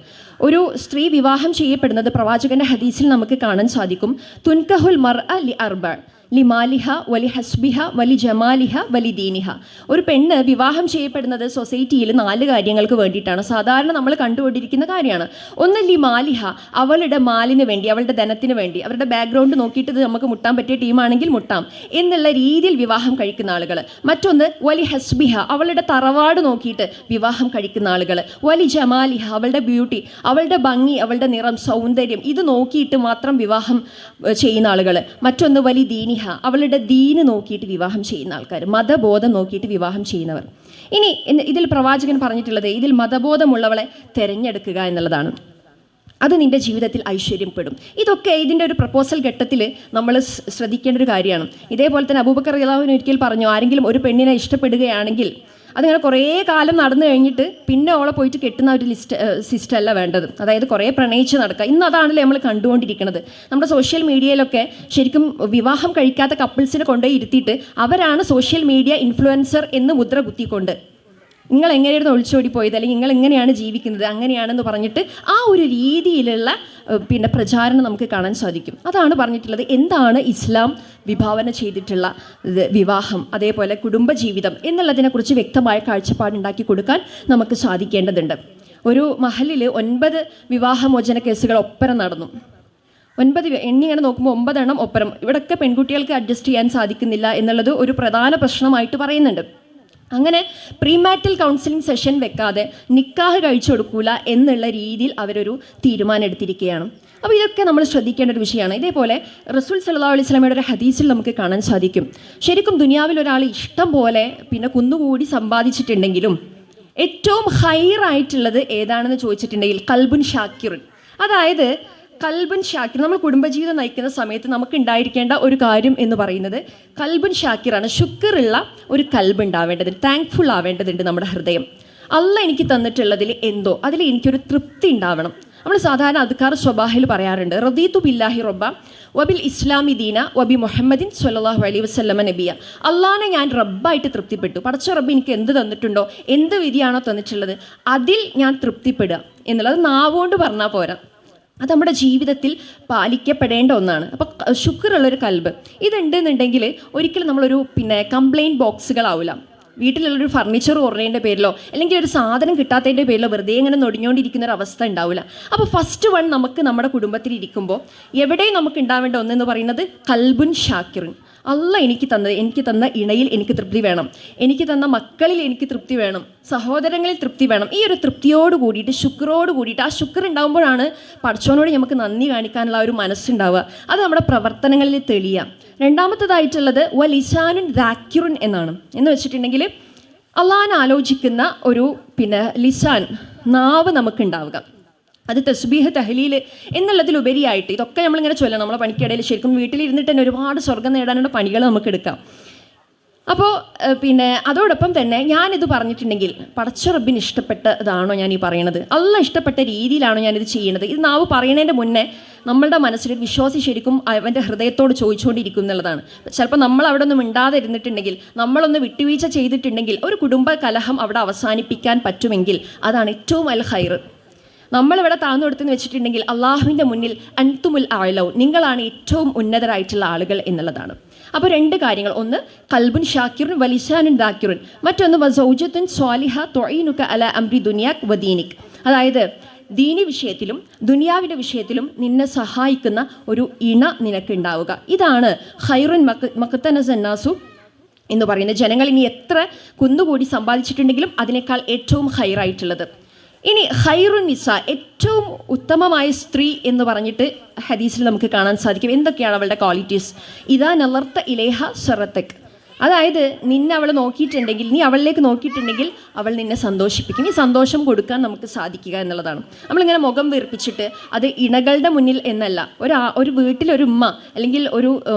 ഒരു സ്ത്രീ വിവാഹം ചെയ്യപ്പെടുന്നത് പ്രവാചകന്റെ ഹദീസിൽ നമുക്ക് കാണാൻ സാധിക്കും. തുൻകഹുൽ മർഅ ലി അർബ ലിമാലിഹ വലി ഹസ്ബിഹ വലി ജമാലിഹ വലി ദീനിഹ. ഒരു പെണ്ണ് വിവാഹം ചെയ്യപ്പെടുന്നത് സൊസൈറ്റിയിൽ 4 കാര്യങ്ങൾക്ക് വേണ്ടിയിട്ടാണ്. സാധാരണ നമ്മൾ കണ്ടുകൊണ്ടിരിക്കുന്ന കാര്യമാണ്. ഒന്ന് ലിമാലിഹ, അവളുടെ മാലിന് വേണ്ടി, അവളുടെ ധനത്തിന് വേണ്ടി, അവരുടെ ബാക്ക്ഗ്രൗണ്ട് നോക്കിയിട്ട് നമുക്ക് മുട്ടാൻ പറ്റിയ ടീമാണെങ്കിൽ മുട്ടാം എന്നുള്ള രീതിയിൽ വിവാഹം കഴിക്കുന്ന ആളുകൾ. മറ്റൊന്ന് വലി ഹസ്ബിഹ, അവളുടെ തറവാട് നോക്കിയിട്ട് വിവാഹം കഴിക്കുന്ന ആളുകൾ. വലി ജമാലിഹ, അവളുടെ ബ്യൂട്ടി, അവളുടെ ഭംഗി, അവളുടെ നിറം, സൗന്ദര്യം, ഇത് നോക്കിയിട്ട് മാത്രം വിവാഹം ചെയ്യുന്ന ആളുകൾ. മറ്റൊന്ന് വലി ദീനിഹ, അവളുടെ ദീന് നോക്കിയിട്ട് വിവാഹം ചെയ്യുന്ന ആൾക്കാർ, മതബോധം നോക്കിയിട്ട് വിവാഹം ചെയ്യുന്നവർ. ഇനി ഇതിൽ പ്രവാചകൻ പറഞ്ഞിട്ടുള്ളത് ഇതിൽ മതബോധമുള്ളവളെ തിരഞ്ഞെടുക്കുക എന്നുള്ളതാണ്. അത് നിൻ്റെ ജീവിതത്തിൽ ഐശ്വര്യപ്പെടും. ഇതൊക്കെ ഇതിൻ്റെ ഒരു പ്രപ്പോസൽ ഘട്ടത്തിൽ നമ്മൾ ശ്രദ്ധിക്കേണ്ട ഒരു കാര്യമാണ്. ഇതേപോലെ തന്നെ അബൂബക്കർ റളിയല്ലാഹു അൻഹു ഒരിക്കൽ പറഞ്ഞു, ആരെങ്കിലും ഒരു പെണ്ണിനെ ഇഷ്ടപ്പെടുകയാണെങ്കിൽ അതിങ്ങനെ കുറേ കാലം നടന്നു കഴിഞ്ഞിട്ട് പിന്നെ ഓളെ പോയിട്ട് കെട്ടുന്ന ഒരു സിസ്റ്റം അല്ല വേണ്ടത്. അതായത് കുറേ പ്രണയിച്ച് നടക്കുക. ഇന്ന് അതാണല്ലോ നമ്മൾ കണ്ടുകൊണ്ടിരിക്കുന്നത്. നമ്മുടെ സോഷ്യൽ മീഡിയയിലൊക്കെ ശരിക്കും വിവാഹം കഴിക്കാത്ത കപ്പിൾസിനെ കൊണ്ടുപോയി ഇരുത്തിയിട്ട് അവരാണ് സോഷ്യൽ മീഡിയ ഇൻഫ്ലുവൻസർ എന്ന് മുദ്ര കുത്തിക്കൊണ്ട് നിങ്ങൾ എങ്ങനെയായിരുന്നു ഒളിച്ചോടി പോയത്, അല്ലെങ്കിൽ നിങ്ങൾ എങ്ങനെയാണ് ജീവിക്കുന്നത്, അങ്ങനെയാണെന്ന് പറഞ്ഞിട്ട് ആ ഒരു രീതിയിലുള്ള പ്രചാരണം നമുക്ക് കാണാൻ സാധിക്കും. അതാണ് പറഞ്ഞിട്ടുള്ളത് എന്താണ് ഇസ്ലാം വിഭാവന ചെയ്തിട്ടുള്ള വിവാഹം, അതേപോലെ കുടുംബജീവിതം എന്നുള്ളതിനെക്കുറിച്ച് വ്യക്തമായ കാഴ്ചപ്പാടുണ്ടാക്കി കൊടുക്കാൻ നമുക്ക് സാധിക്കേണ്ടതുണ്ട്. ഒരു മഹലിൽ 9 വിവാഹമോചന കേസുകൾ ഒപ്പരം നടന്നു. എണ്ണി ഇങ്ങനെ നോക്കുമ്പോൾ 9 എണ്ണം ഒപ്പരം. ഇവിടെയൊക്കെ പെൺകുട്ടികൾക്ക് അഡ്ജസ്റ്റ് ചെയ്യാൻ സാധിക്കുന്നില്ല എന്നുള്ളത് ഒരു പ്രധാന പ്രശ്നമായിട്ട് പറയുന്നുണ്ട്. അങ്ങനെ പ്രീമാരിറ്റൽ കൗൺസിലിംഗ് സെഷൻ വെക്കാതെ നിക്കാഹ് കഴിച്ചു കൊടുക്കൂല എന്നുള്ള രീതിയിൽ അവരൊരു തീരുമാനം എടുത്തിരിക്കുകയാണ്. അപ്പോൾ ഇതൊക്കെ നമ്മൾ ശ്രദ്ധിക്കേണ്ട ഒരു വിഷയമാണ്. ഇതേപോലെ റസൂൽ സല്ലല്ലാഹു അലൈഹി വസല്ലമയുടെ ഒരു ഹദീസിൽ നമുക്ക് കാണാൻ സാധിക്കും, ശരിക്കും ദുനിയാവിൽ ഒരാൾ ഇഷ്ടം പോലെ പിന്നെ കുന്നുകൂടി സമ്പാദിച്ചിട്ടുണ്ടെങ്കിലും ഏറ്റവും ഹൈറായിട്ടുള്ളത് ഏതാണെന്ന് ചോദിച്ചിട്ടുണ്ടെങ്കിൽ കൽബുൻ ഷാക്കിറുൻ. അതായത് കൽബുൻ ഷാക്കിർ, നമ്മൾ കുടുംബജീവിതം നയിക്കുന്ന സമയത്ത് നമുക്ക് ഉണ്ടായിരിക്കേണ്ട ഒരു കാര്യം എന്ന് പറയുന്നത് കൽബുൻ ഷാക്കിറാണ്. ശുക്റുള്ള ഒരു കൽബ് ഉണ്ടാവേണ്ടതുണ്ട്, താങ്ക്ഫുൾ ആവേണ്ടതുണ്ട് നമ്മുടെ ഹൃദയം. അള്ളാഹ് എനിക്ക് തന്നിട്ടുള്ളതിൽ എന്തോ അതിൽ എനിക്കൊരു തൃപ്തി ഉണ്ടാവണം. നമ്മൾ സാധാരണ അദ്കാർ സ്വബാഹിൽ പറയാറുണ്ട്, റദീതു ബില്ലാഹി റബ്ബ വബിൽ ഇസ്ലാമി ദീന വബി മുഹമ്മദിൻ സ്വല്ലല്ലാഹു അലൈഹി വസല്ലമ നബിയ. അള്ളാഹിനെ ഞാൻ റബ്ബായിട്ട് തൃപ്തിപ്പെട്ടു. പടച്ച റബ്ബ് എനിക്ക് എന്ത് തന്നിട്ടുണ്ടോ, എന്ത് വിധിയാണോ തന്നിട്ടുള്ളത് അതിൽ ഞാൻ തൃപ്തിപ്പെടുക എന്നുള്ളത് നാവുകൊണ്ട് പറഞ്ഞാൽ പോരാ, അത് നമ്മുടെ ജീവിതത്തിൽ പാലിക്കപ്പെടേണ്ട ഒന്നാണ്. അപ്പോൾ ശുക്റുള്ളൊരു കൽബ് ഇതുണ്ടെന്നുണ്ടെങ്കിൽ ഒരിക്കലും നമ്മളൊരു കംപ്ലയിൻറ്റ് ബോക്സുകളാവില്ല. വീട്ടിലുള്ളൊരു ഫർണിച്ചർ കുറഞ്ഞതിൻ്റെ പേരിലോ അല്ലെങ്കിൽ ഒരു സാധനം കിട്ടാത്തതിൻ്റെ പേരിലോ വെറുതെ ഇങ്ങനെ നൊടിഞ്ഞുകൊണ്ടിരിക്കുന്ന ഒരു അവസ്ഥ ഉണ്ടാവില്ല. അപ്പോൾ ഫസ്റ്റ് വൺ നമുക്ക് നമ്മുടെ കുടുംബത്തിൽ ഇരിക്കുമ്പോൾ എവിടെയും നമുക്ക് ഉണ്ടാവേണ്ട ഒന്നെന്ന് പറയുന്നത് കൽബുൻ ഷാക്കിറുൻ. അള്ളാഹ് എനിക്ക് തന്ന ഇണയിൽ എനിക്ക് തൃപ്തി വേണം, എനിക്ക് തന്ന മക്കളിൽ എനിക്ക് തൃപ്തി വേണം, സഹോദരങ്ങളിൽ തൃപ്തി വേണം. ഈ ഒരു തൃപ്തിയോട് കൂടിയിട്ട് ശുക്രോട് കൂടിയിട്ട്, ആ ശുക്ർ ഉണ്ടാകുമ്പോഴാണ് പടച്ചോനോട് നമുക്ക് നന്ദി കാണിക്കാനുള്ള ഒരു മനസ്സുണ്ടാവുക. അത് നമ്മുടെ പ്രവർത്തനങ്ങളിൽ തെളിയുക. രണ്ടാമത്തേതായിട്ടുള്ളത് വലിസാനുൻ ദാക്കിറുൻ എന്നാണ്. എന്ന് വെച്ചിട്ടുണ്ടെങ്കിൽ അള്ളാഹിനെ ആലോചിക്കുന്ന ഒരു ലിസാൻ, നാവ് നമുക്കുണ്ടാവുക. അത് തസ്ബീഹ് തഹ്ലീൽ എന്നുള്ളതിലുപരിയായിട്ട് ഇതൊക്കെ നമ്മളിങ്ങനെ ചൊല്ലണം. നമ്മളെ പണിക്കിടയിൽ ശരിക്കും വീട്ടിലിരുന്നിട്ട് തന്നെ ഒരുപാട് സ്വർഗ്ഗം നേടാനുള്ള പണികൾ നമുക്ക് എടുക്കാം. അപ്പോൾ അതോടൊപ്പം തന്നെ ഞാനിത് പറഞ്ഞിട്ടുണ്ടെങ്കിൽ പടച്ച റബ്ബിന് ഇഷ്ടപ്പെട്ടതാണോ ഞാൻ ഈ പറയണത്, അള്ളാഹ് ഇഷ്ടപ്പെട്ട രീതിയിലാണോ ഞാനിത് ചെയ്യണത്, ഇത് നാവ് പറയുന്നതിൻ്റെ മുന്നേ നമ്മളുടെ മനസ്സിൽ വിശ്വാസി ശരിക്കും അവൻ്റെ ഹൃദയത്തോട് ചോദിച്ചുകൊണ്ടിരിക്കും എന്നുള്ളതാണ്. ചിലപ്പോൾ നമ്മൾ അവിടെ ഒന്നും മിണ്ടാതെ ഇരുന്നിട്ടുണ്ടെങ്കിൽ, നമ്മളൊന്ന് വിട്ടുവീഴ്ച ചെയ്തിട്ടുണ്ടെങ്കിൽ ഒരു കുടുംബ കലഹം അവിടെ അവസാനിപ്പിക്കാൻ പറ്റുമെങ്കിൽ അതാണ് ഏറ്റവും അൽ ഖൈർ. നമ്മളിവിടെ താഴ്ന്നു കൊടുത്തെന്ന് വെച്ചിട്ടുണ്ടെങ്കിൽ അള്ളാഹുവിൻ്റെ മുന്നിൽ അൻതുമുൽ അഅ്ലൗ, നിങ്ങളാണ് ഏറ്റവും ഉന്നതരായിട്ടുള്ള ആളുകൾ എന്നുള്ളതാണ്. അപ്പോൾ 2 കാര്യങ്ങൾ, ഒന്ന് കൽബുൻ ഷാക്കിറുൻ വലിസാനുൻ ദാക്കിറുൻ, മറ്റൊന്ന് വസൗജത്തുൻ സ്വാലിഹ തുഈനുക അല അംരി ദുനിയാക് വദീനിക്. അതായത് ദീനി വിഷയത്തിലും ദുനിയാവിൻ്റെ വിഷയത്തിലും നിന്നെ സഹായിക്കുന്ന ഒരു ഇണ നിനക്കുണ്ടാവുക. ഇതാണ് ഖൈറുൻ മഖ്തനസന്നാസു എന്ന് പറയുന്നത്. ജനങ്ങൾ ഇനി എത്ര കുന്നുകൂടി സമ്പാദിച്ചിട്ടുണ്ടെങ്കിലും അതിനേക്കാൾ ഏറ്റവും ഖൈറായിട്ടുള്ളത്. ഇനി ഖൈറുൻ നിസ, ഏറ്റവും ഉത്തമമായ സ്ത്രീ എന്ന് പറഞ്ഞിട്ട് ഹദീസിൽ നമുക്ക് കാണാൻ സാധിക്കും. എന്തൊക്കെയാണ് അവളുടെ ക്വാളിറ്റീസ്? ഇദാ നളർത്ത ഇലേഹ സറത്തക്, അതായത് നിന്നെ അവൾ നോക്കിയിട്ടുണ്ടെങ്കിൽ, നീ അവളിലേക്ക് നോക്കിയിട്ടുണ്ടെങ്കിൽ അവൾ നിന്നെ സന്തോഷിപ്പിക്കും. ഈ സന്തോഷം കൊടുക്കാൻ നമുക്ക് സാധിക്കുക എന്നുള്ളതാണ്. നമ്മളിങ്ങനെ മുഖം വീർപ്പിച്ചിട്ട്, അത് ഇണകളുടെ മുന്നിൽ എന്നല്ല, ഒരു വീട്ടിലൊരു ഉമ്മ അല്ലെങ്കിൽ ഒരു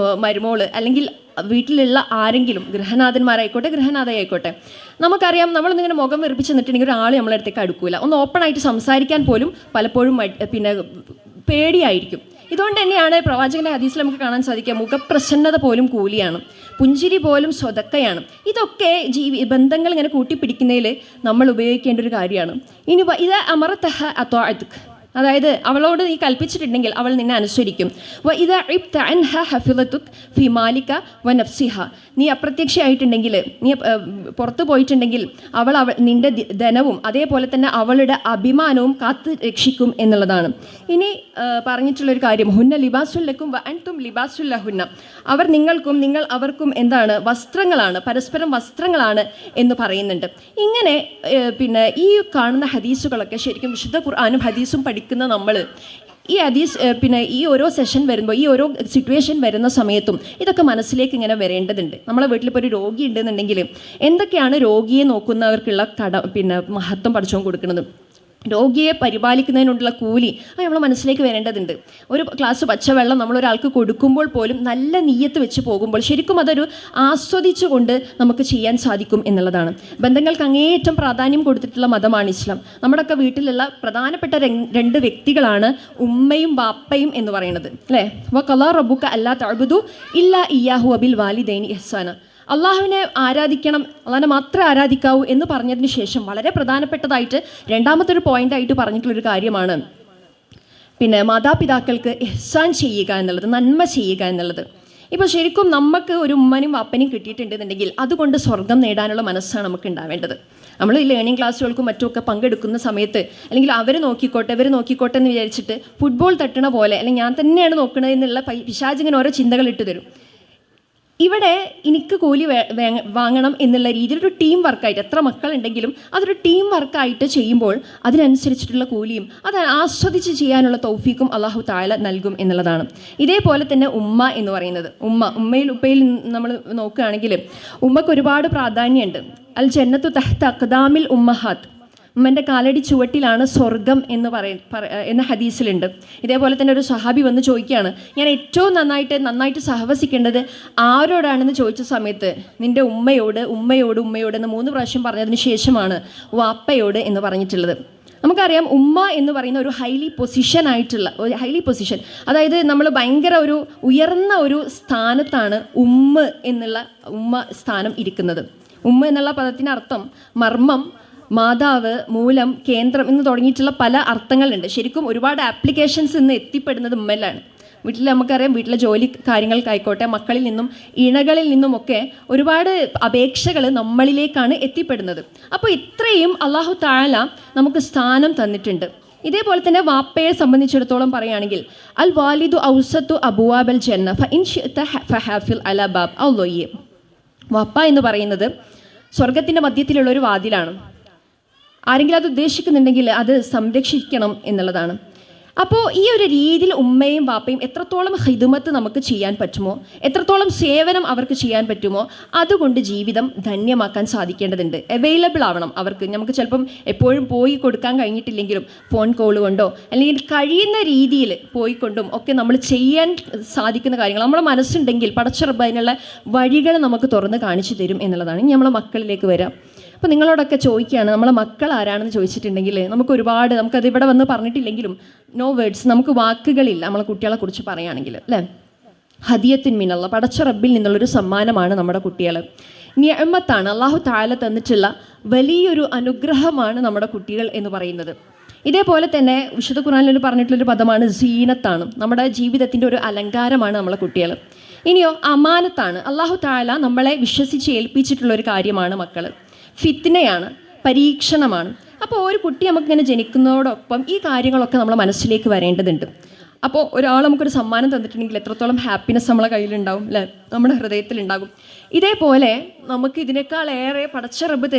മരുമോള് അല്ലെങ്കിൽ വീട്ടിലുള്ള ആരെങ്കിലും, ഗൃഹനാഥന്മാരായിക്കോട്ടെ ഗൃഹനാഥയായിക്കോട്ടെ, നമുക്കറിയാം നമ്മളൊന്നിങ്ങനെ മുഖം വീർപ്പിച്ച് നിന്നിട്ടുണ്ടെങ്കിൽ ഒരാൾ നമ്മളെ അടുത്തേക്ക് അടുക്കൂല. ഒന്ന് ഓപ്പണായിട്ട് സംസാരിക്കാൻ പോലും പലപ്പോഴും പേടിയായിരിക്കും. ഇതുകൊണ്ട് തന്നെയാണ് പ്രവാചകന്റെ ഹദീസിൽ നമുക്ക് കാണാൻ സാധിക്കുക, മുഖപ്രസന്നത പോലും കൂലിയാണ്, പുഞ്ചിരി പോലും സ്വതക്കയാണ്. ഇതൊക്കെ ബന്ധങ്ങൾ ഇങ്ങനെ കൂട്ടിപ്പിടിക്കുന്നതിൽ നമ്മൾ ഉപയോഗിക്കേണ്ട ഒരു കാര്യമാണ്. ഇനി ഇത് അമറത്തഹ അത്വാഅതുക്, അതായത് അവളോട് നീ കൽപ്പിച്ചിട്ടുണ്ടെങ്കിൽ അവൾ നിന്നെ അനുസരിക്കും. ഇദാ ഇബ്ത അൻഹ ഹഫിളതുക് ഫി മാലിക വ നഫ്സിഹ, നീ അപ്രത്യക്ഷയായിട്ടുണ്ടെങ്കിൽ, നീ പുറത്തു പോയിട്ടുണ്ടെങ്കിൽ അവൾ നിൻ്റെ ധനവും അതേപോലെ തന്നെ അവളുടെ അഭിമാനവും കാത്തു രക്ഷിക്കും എന്നുള്ളതാണ്. ഇനി പറഞ്ഞിട്ടുള്ളൊരു കാര്യം, ഹുന്ന ലിബാസുല്ലക്കും വ അൻതും ലിബാസുല്ലഹുന്ന, അവർ നിങ്ങൾക്കും നിങ്ങൾ അവർക്കും എന്താണ്? വസ്ത്രങ്ങളാണ്, പരസ്പരം വസ്ത്രങ്ങളാണ് എന്ന് പറയുന്നുണ്ട്. ഇങ്ങനെ ഈ കാണുന്ന ഹദീസുകളൊക്കെ ശരിക്കും വിശുദ്ധ ഖുർആനും ഹദീസും പഠിക്കുന്ന നമ്മൾ ഈ ഹദീസ് ഈ ഓരോ സെഷൻ വരുമ്പോൾ, ഈ ഓരോ സിറ്റുവേഷൻ വരുന്ന സമയത്തും ഇതൊക്കെ മനസ്സിലേക്ക് ഇങ്ങനെ വരേണ്ടതുണ്ട്. നമ്മളെ വീട്ടിലിപ്പോൾ ഒരു രോഗി ഉണ്ടെന്നുണ്ടെങ്കിൽ എന്തൊക്കെയാണ് രോഗിയെ നോക്കുന്നവർക്കുള്ള മഹത്വം പഠിച്ചും കൊടുക്കുന്നത്, രോഗിയെ പരിപാലിക്കുന്നതിനുള്ള കൂലി അത് നമ്മൾ മനസ്സിലേക്ക് വരേണ്ടതുണ്ട്. ഒരു ഗ്ലാസ് പച്ചവെള്ളം നമ്മളൊരാൾക്ക് കൊടുക്കുമ്പോൾ പോലും നല്ല നീയത്ത് വെച്ച് പോകുമ്പോൾ ശരിക്കും അതൊരു ആസ്വദിച്ചുകൊണ്ട് നമുക്ക് ചെയ്യാൻ സാധിക്കും എന്നുള്ളതാണ്. ബന്ധങ്ങൾക്ക് അങ്ങേയറ്റം പ്രാധാന്യം കൊടുത്തിട്ടുള്ള മതമാണ് ഇസ്ലാം. നമ്മുടെയൊക്കെ വീട്ടിലുള്ള പ്രധാനപ്പെട്ട 2 വ്യക്തികളാണ് ഉമ്മയും ബാപ്പയും എന്ന് പറയുന്നത്, അല്ലേ? വഖളാ റബ്ബുക അല്ലാ തഅ്ബുദു ഇല്ലാ ഇയ്യാഹു വബിൽ വാലിദൈനി ഇഹ്സാന, അള്ളാഹുവിനെ ആരാധിക്കണം, അള്ളാഹിനെ മാത്രമേ ആരാധിക്കാവൂ എന്ന് പറഞ്ഞതിന് ശേഷം വളരെ പ്രധാനപ്പെട്ടതായിട്ട് രണ്ടാമത്തെ ഒരു പോയിൻ്റായിട്ട് പറഞ്ഞിട്ടുള്ളൊരു കാര്യമാണ് മാതാപിതാക്കൾക്ക് ഇഹ്സാൻ ചെയ്യുക എന്നുള്ളത്, നന്മ ചെയ്യുക എന്നുള്ളത്. ഇപ്പോൾ ശരിക്കും നമുക്ക് ഒരു ഉമ്മനും വാപ്പനും കിട്ടിയിട്ടുണ്ടെന്നുണ്ടെങ്കിൽ അതുകൊണ്ട് സ്വർഗം നേടാനുള്ള മനസ്സാണ് നമുക്ക് ഉണ്ടാവേണ്ടത്. നമ്മൾ ഈ ലേണിംഗ് ക്ലാസ്സുകൾക്കും മറ്റുമൊക്കെ പങ്കെടുക്കുന്ന സമയത്ത് അല്ലെങ്കിൽ ഇവർ നോക്കിക്കോട്ടെ എന്ന് വിചാരിച്ചിട്ട് ഫുട്ബോൾ തട്ടണ പോലെ അല്ലെങ്കിൽ ഞാൻ തന്നെയാണ് നോക്കണത് എന്നുള്ള പിശാചിങ്ങനെ ഓരോ ചിന്തകൾ ഇട്ട് തരും. ഇവിടെ എനിക്ക് കൂലി വാങ്ങണം എന്നുള്ള രീതിയിൽ ഒരു ടീം വർക്കായിട്ട്, എത്ര മക്കളുണ്ടെങ്കിലും അതൊരു ടീം വർക്കായിട്ട് ചെയ്യുമ്പോൾ അതിനനുസരിച്ചിട്ടുള്ള കൂലിയും അത് ആസ്വദിച്ച് ചെയ്യാനുള്ള തൗഫീക്കും അള്ളാഹു തആല നൽകും എന്നുള്ളതാണ്. ഇതേപോലെ തന്നെ ഉമ്മ എന്ന് പറയുന്നത്, ഉപ്പയിൽ നമ്മൾ നോക്കുകയാണെങ്കിൽ ഉമ്മക്ക് ഒരുപാട് പ്രാധാന്യമുണ്ട്. അൽ ജന്നത്തു തഹ്ത അഖ്ദാമിൽ ഉമ്മഹാത്ത്, ഉമ്മൻ്റെ കാലടി ചുവട്ടിലാണ് സ്വർഗം എന്ന ഹദീസിലുണ്ട്. ഇതേപോലെ തന്നെ ഒരു സഹാബി വന്ന് ചോദിക്കുകയാണ്, ഞാൻ ഏറ്റവും നന്നായിട്ട് സഹവസിക്കേണ്ടത് ആരോടാണെന്ന് ചോദിച്ച സമയത്ത് നിൻ്റെ ഉമ്മയോട് എന്ന് 3 പ്രാവശ്യം പറഞ്ഞതിന് ശേഷമാണ് വാപ്പയോട് എന്ന് പറഞ്ഞിട്ടുള്ളത്. നമുക്കറിയാം ഉമ്മ എന്ന് പറയുന്ന ഒരു ഹൈലി പൊസിഷൻ, അതായത് നമ്മൾ ഭയങ്കര ഒരു ഉയർന്ന ഒരു സ്ഥാനത്താണ് ഉമ്മ സ്ഥാനം ഇരിക്കുന്നത്. ഉമ്മ എന്നുള്ള പദത്തിനർത്ഥം മർമ്മം, മാതാവ്, മൂലം, കേന്ദ്രം എന്ന് തുടങ്ങിയിട്ടുള്ള പല അർത്ഥങ്ങളുണ്ട്. ശരിക്കും ഒരുപാട് ആപ്ലിക്കേഷൻസ് ഇന്ന് എത്തിപ്പെടുന്നത് ഉമ്മയിലാണ്. വീട്ടിൽ നമുക്കറിയാം, വീട്ടിലെ ജോലി കാര്യങ്ങൾക്കായിക്കോട്ടെ, മക്കളിൽ നിന്നും ഇണകളിൽ നിന്നുമൊക്കെ ഒരുപാട് അപേക്ഷകൾ നമ്മളിലേക്കാണ് എത്തിപ്പെടുന്നത്. അപ്പോൾ ഇത്രയും അള്ളാഹു തആല നമുക്ക് സ്ഥാനം തന്നിട്ടുണ്ട്. ഇതേപോലെ തന്നെ വാപ്പയെ സംബന്ധിച്ചിടത്തോളം പറയുകയാണെങ്കിൽ അൽ വാലിദു ഔസത്തു അബുവാബൽ ജന്ന ഫഇൻ ശിഅത ഫഹാഫിൽ അലാ ബാബ് ഔ ലൊയ്യ്. വാപ്പ എന്ന് പറയുന്നത് സ്വർഗത്തിൻ്റെ മധ്യത്തിലുള്ളൊരു വാതിലാണ്. ആരെങ്കിലും അത് ഉദ്ദേശിക്കുന്നുണ്ടെങ്കിൽ അത് സംരക്ഷിക്കണം എന്നുള്ളതാണ്. അപ്പോൾ ഈ ഒരു രീതിയിൽ ഉമ്മയും വാപ്പയും എത്രത്തോളം ഖിദ്മത്ത് നമുക്ക് ചെയ്യാൻ പറ്റുമോ, എത്രത്തോളം സേവനം അവർക്ക് ചെയ്യാൻ പറ്റുമോ, അതുകൊണ്ട് ജീവിതം ധന്യമാക്കാൻ സാധിക്കേണ്ടതുണ്ട്. അവൈലബിൾ ആവണം അവർക്ക്. നമുക്ക് ചിലപ്പം എപ്പോഴും പോയി കൊടുക്കാൻ കഴിഞ്ഞിട്ടില്ലെങ്കിലും ഫോൺ കോൾ കൊണ്ടോ അല്ലെങ്കിൽ കഴിയുന്ന രീതിയിൽ പോയിക്കൊണ്ടും ഒക്കെ നമ്മൾ ചെയ്യാൻ സാധിക്കുന്ന കാര്യങ്ങൾ നമ്മുടെ മനസ്സുണ്ടെങ്കിൽ പടച്ച റബ്ബ് അതിനുള്ള വഴികൾ നമുക്ക് തുറന്ന് കാണിച്ചു തരും എന്നുള്ളതാണ്. ഇനി നമ്മളെ മക്കളിലേക്ക് വരാം. അപ്പോൾ നിങ്ങളോടൊക്കെ ചോദിക്കുകയാണ്, നമ്മളെ മക്കൾ ആരാണെന്ന് ചോദിച്ചിട്ടുണ്ടെങ്കിൽ നമുക്കത് ഇവിടെ വന്ന് പറഞ്ഞിട്ടില്ലെങ്കിലും നോ വേർഡ്സ്, നമുക്ക് വാക്കുകളില്ല നമ്മളെ കുട്ടികളെ കുറിച്ച് പറയുകയാണെങ്കിൽ, അല്ലേ? ഹദിയത്തിൻ മിനല്ലാഹ്, പടച്ച റബ്ബിൽ നിന്നുള്ളൊരു സമ്മാനമാണ് നമ്മുടെ കുട്ടികൾ. നിഅമത്താണ്, അല്ലാഹു തആല തന്നിട്ടുള്ള വലിയൊരു അനുഗ്രഹമാണ് നമ്മുടെ കുട്ടികൾ എന്ന് പറയുന്നത്. ഇതേപോലെ തന്നെ വിശുദ്ധ ഖുർആനിൽ പറഞ്ഞിട്ടുള്ളൊരു പദമാണ് സീനത്താണ്, നമ്മുടെ ജീവിതത്തിൻ്റെ ഒരു അലങ്കാരമാണ് നമ്മളെ കുട്ടികൾ. ഇനിയോ അമാനത്താണ്, അല്ലാഹു തആല നമ്മളെ വിശ്വസിച്ച് ഏൽപ്പിച്ചിട്ടുള്ളൊരു കാര്യമാണ് മക്കൾ. ഫിത്നയാണ്, പരീക്ഷണമാണ്. അപ്പോൾ ഒരു കുട്ടി നമുക്കിങ്ങനെ ജനിക്കുന്നതോടൊപ്പം ഈ കാര്യങ്ങളൊക്കെ നമ്മളെ മനസ്സിലേക്ക് വരേണ്ടതുണ്ട്. അപ്പോൾ ഒരാൾ നമുക്കൊരു സമ്മാനം തന്നിട്ടുണ്ടെങ്കിൽ എത്രത്തോളം ഹാപ്പിനെസ് നമ്മളെ കയ്യിലുണ്ടാവും, അല്ലേ? നമ്മുടെ ഹൃദയത്തിലുണ്ടാകും. ഇതേപോലെ നമുക്ക് ഇതിനേക്കാളേറെ പടച്ച റബ്ബ്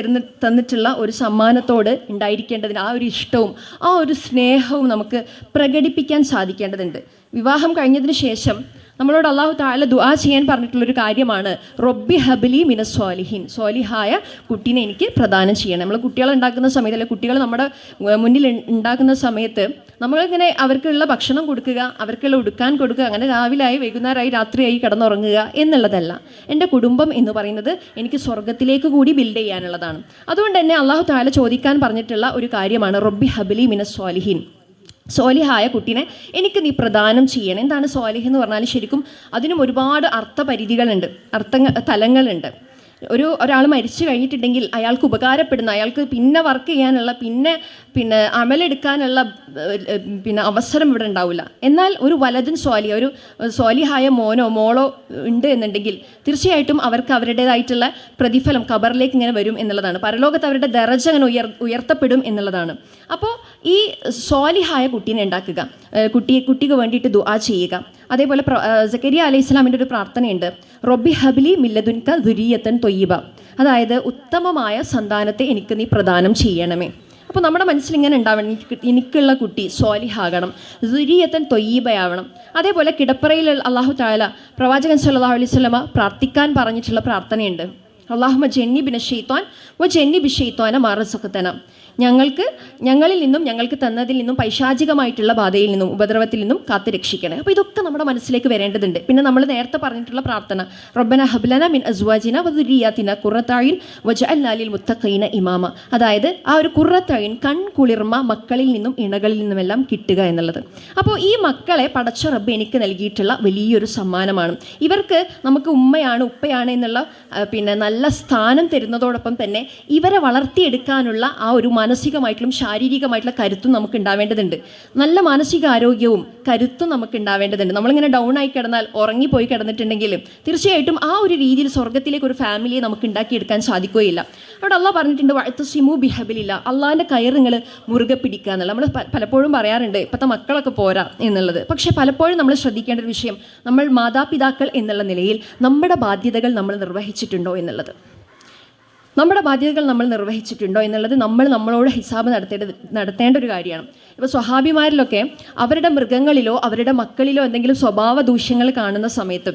തന്നിട്ടുള്ള ഒരു സമ്മാനത്തോട് ഉണ്ടായിരിക്കേണ്ടതിന് ആ ഒരു ഇഷ്ടവും ആ ഒരു സ്നേഹവും നമുക്ക് പ്രകടിപ്പിക്കാൻ സാധിക്കേണ്ടതുണ്ട്. വിവാഹം കഴിഞ്ഞതിന് ശേഷം നമ്മളോട് അല്ലാഹു തആല ദുആ ചെയ്യാൻ പറഞ്ഞിട്ടുള്ളൊരു കാര്യമാണ് റബ്ബി ഹബ്ലി മിനസ് സ്വാലിഹീൻ, സ്വാലിഹായ കുട്ടീനെ എനിക്ക് പ്രദാനം ചെയ്യണം. നമ്മൾ കുട്ടികളെ ഉണ്ടാക്കുന്ന സമയത്ത്, അല്ലെങ്കിൽ കുട്ടികൾ നമ്മുടെ മുന്നിൽ ഉണ്ടാക്കുന്ന സമയത്ത് നമ്മളിങ്ങനെ അവർക്കുള്ള ഭക്ഷണം കൊടുക്കുക, അവർക്കുള്ള ഉടുക്കാൻ കൊടുക്കുക, അങ്ങനെ രാവിലെയായി വൈകുന്നേരമായി രാത്രിയായി കിടന്നുറങ്ങുക എന്നുള്ളതല്ല. എൻ്റെ കുടുംബം എന്ന് പറയുന്നത് എനിക്ക് സ്വർഗത്തിലേക്ക് കൂടി ബിൽഡ് ചെയ്യാനുള്ളതാണ്. അതുകൊണ്ട് തന്നെ അല്ലാഹു തആല ചോദിക്കാൻ പറഞ്ഞിട്ടുള്ള ഒരു കാര്യമാണ് റബ്ബി ഹബ്ലി മിനസ് സ്വാലിഹീൻ, സ്വാലിഹായ കുട്ടീനെ എനിക്ക് നീ പ്രദാനം ചെയ്യണം. എന്താണ് സ്വാലിഹ് എന്ന് പറഞ്ഞാൽ ശരിക്കും അതിനും ഒരുപാട് അർത്ഥപരിധികളുണ്ട്, തലങ്ങളുണ്ട്. ഒരാൾ മരിച്ചു കഴിഞ്ഞിട്ടുണ്ടെങ്കിൽ അയാൾക്ക് ഉപകാരപ്പെടുന്ന, അയാൾക്ക് പിന്നെ വർക്ക് ചെയ്യാനുള്ള പിന്നെ അമലെടുക്കാനുള്ള അവസരം ഇവിടെ ഉണ്ടാവില്ല. എന്നാൽ ഒരു വലതുൻ ഒരു സ്വാലിഹായ മോനോ മോളോ ഉണ്ട് എന്നുണ്ടെങ്കിൽ തീർച്ചയായിട്ടും അവർക്ക് അവരുടേതായിട്ടുള്ള പ്രതിഫലം ഖബറിലേക്ക് ഇങ്ങനെ വരും എന്നുള്ളതാണ്. പരലോകത്ത് അവരുടെ ദറജ അങ്ങനെ ഉയർത്തപ്പെടും എന്നുള്ളതാണ്. അപ്പോൾ ഈ സ്വാലിഹായ കുട്ടീനെ ഉണ്ടാക്കുക, കുട്ടിക്ക് വേണ്ടിയിട്ട് ദുആ ചെയ്യുക. അതേപോലെ സക്കരിയ അലൈഹിസ്സലാമിൻ്റെ ഒരു പ്രാർത്ഥനയുണ്ട്, റബ്ബി ഹബ്ലി മില്ലദുൻക ദുരിയത്തൻ തൊയ്യിബ, അതായത് ഉത്തമമായ സന്താനത്തെ എനിക്ക് നീ പ്രദാനം ചെയ്യണമേ. അപ്പോൾ നമ്മുടെ മനസ്സിലിങ്ങനെ ഉണ്ടാവണം, എനിക്കുള്ള കുട്ടി സ്വാലിഹാകണം, ദുരിയത്തൻ തൊയ്യിബയാവണം. അതേപോലെ കിടപ്പറയിൽ അല്ലാഹു തആല പ്രവാചകൻ സ്വല്ലല്ലാഹു അലൈഹി വസല്ലമ പ്രാർത്ഥിക്കാൻ പറഞ്ഞിട്ടുള്ള പ്രാർത്ഥനയുണ്ട്, അല്ലാഹുമ്മ ജന്നിബിന ശൈത്വാൻ വ ജന്നിബി ശൈത്വാന മാ റസഖ്തന, ഞങ്ങളിൽ നിന്നും ഞങ്ങൾക്ക് തന്നതിൽ നിന്നും പൈശാചികമായിട്ടുള്ള ബാധയിൽ നിന്നും ഉപദ്രവത്തിൽ നിന്നും കാത്തു രക്ഷിക്കണേ. അപ്പോൾ ഇതൊക്കെ നമ്മുടെ മനസ്സിലേക്ക് വരേണ്ടതുണ്ട്. പിന്നെ നമ്മൾ നേരത്തെ പറഞ്ഞിട്ടുള്ള പ്രാർത്ഥന റബ്ബന ഹബ്ലന മിൻ അസ്വാജിന വദുരിയാതിന ഖുറത അയ്യുൻ വജഅൽനാ ലിൽ മുത്തഖീന ഇമാമ, അതായത് ആ ഒരു ഖുറത അയ്യുൻ, കൺകുളിർമ മക്കളിൽ നിന്നും ഇണകളിൽ നിന്നുമെല്ലാം കിട്ടുക എന്നുള്ളത്. അപ്പോൾ ഈ മക്കളെ പടച്ച റബ്ബ് എനിക്ക് നൽകിയിട്ടുള്ള വലിയൊരു സമ്മാനമാണ്. ഇവർക്ക് നമുക്ക് ഉമ്മയാണ് ഉപ്പയാണ് എന്നുള്ള നല്ല സ്ഥാനം തരുന്നതോടൊപ്പം തന്നെ ഇവരെ വളർത്തിയെടുക്കാനുള്ള ആ ഒരു മാനസികമായിട്ടുള്ള ശാരീരികമായിട്ടുള്ള കരുത്തും നമുക്ക് ഉണ്ടാവേണ്ടതുണ്ട്. നല്ല മാനസികാരോഗ്യവും കരുത്തും നമുക്ക് ഉണ്ടാവേണ്ടതുണ്ട്. നമ്മളിങ്ങനെ ഡൗൺ ആയി കിടന്നാൽ, ഉറങ്ങിപ്പോയി കിടന്നിട്ടുണ്ടെങ്കിലും തീർച്ചയായിട്ടും ആ ഒരു രീതിയിൽ സ്വർഗ്ഗത്തിലേക്ക് ഒരു ഫാമിലിയെ നമുക്ക് ഉണ്ടാക്കിയെടുക്കാൻ സാധിക്കുകയില്ല. അവിടെ അള്ളാഹ് പറഞ്ഞിട്ടുണ്ട് വഅ്തസിമു ബിഹബിലില്ല, അള്ളാഹിൻ്റെ കയർ നിങ്ങൾ മുറുകെ പിടിക്കുക എന്നുള്ളത്. നമ്മൾ പലപ്പോഴും പറയാറുണ്ട് ഇപ്പോഴത്തെ മക്കളൊക്കെ പോരാ എന്നുള്ളത്. പക്ഷേ പലപ്പോഴും നമ്മൾ ശ്രദ്ധിക്കേണ്ട ഒരു വിഷയം, നമ്മൾ മാതാപിതാക്കൾ എന്നുള്ള നിലയിൽ നമ്മുടെ ബാധ്യതകൾ നമ്മൾ നിർവഹിച്ചിട്ടുണ്ടോ എന്നുള്ളത്. നമ്മുടെ ബാധ്യതകൾ നമ്മൾ നിർവഹിച്ചിട്ടുണ്ടോ എന്നുള്ളത് നമ്മളോട് ഹിസാബ് നടത്തേണ്ട ഒരു കാര്യമാണ്. ഇപ്പോൾ സ്വഹാബിമാരിലൊക്കെ അവരുടെ മൃഗങ്ങളിലോ അവരുടെ മക്കളിലോ എന്തെങ്കിലും സ്വഭാവ ദൂഷ്യങ്ങൾ കാണുന്ന സമയത്ത്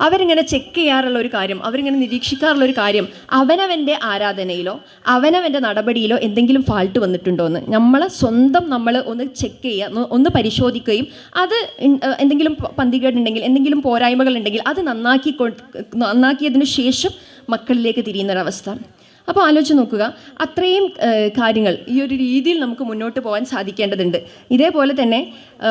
അവരിങ്ങനെ ചെക്ക് ചെയ്യാറുള്ള ഒരു കാര്യം, അവരിങ്ങനെ നിരീക്ഷിക്കാറുള്ള ഒരു കാര്യം, അവനവൻ്റെ ആരാധനയിലോ അവനവൻ്റെ നടപടിയിലോ എന്തെങ്കിലും ഫാൾട്ട് വന്നിട്ടുണ്ടോ എന്ന് നമ്മൾ ഒന്ന് ചെക്ക് ചെയ്യുക, ഒന്ന് പരിശോധിക്കുകയും അത് എന്തെങ്കിലും പന്തികേടുണ്ടെങ്കിൽ, എന്തെങ്കിലും പോരായ്മകളുണ്ടെങ്കിൽ അത് നന്നാക്കിയതിന് ശേഷം മക്കളിലേക്ക് തിരിയുന്നൊരവസ്ഥ. അപ്പോൾ ആലോചിച്ച് നോക്കുക, അത്രയും കാര്യങ്ങൾ ഈ ഒരു രീതിയിൽ നമുക്ക് മുന്നോട്ട് പോകാൻ സാധിക്കേണ്ടതുണ്ട്. ഇതേപോലെ തന്നെ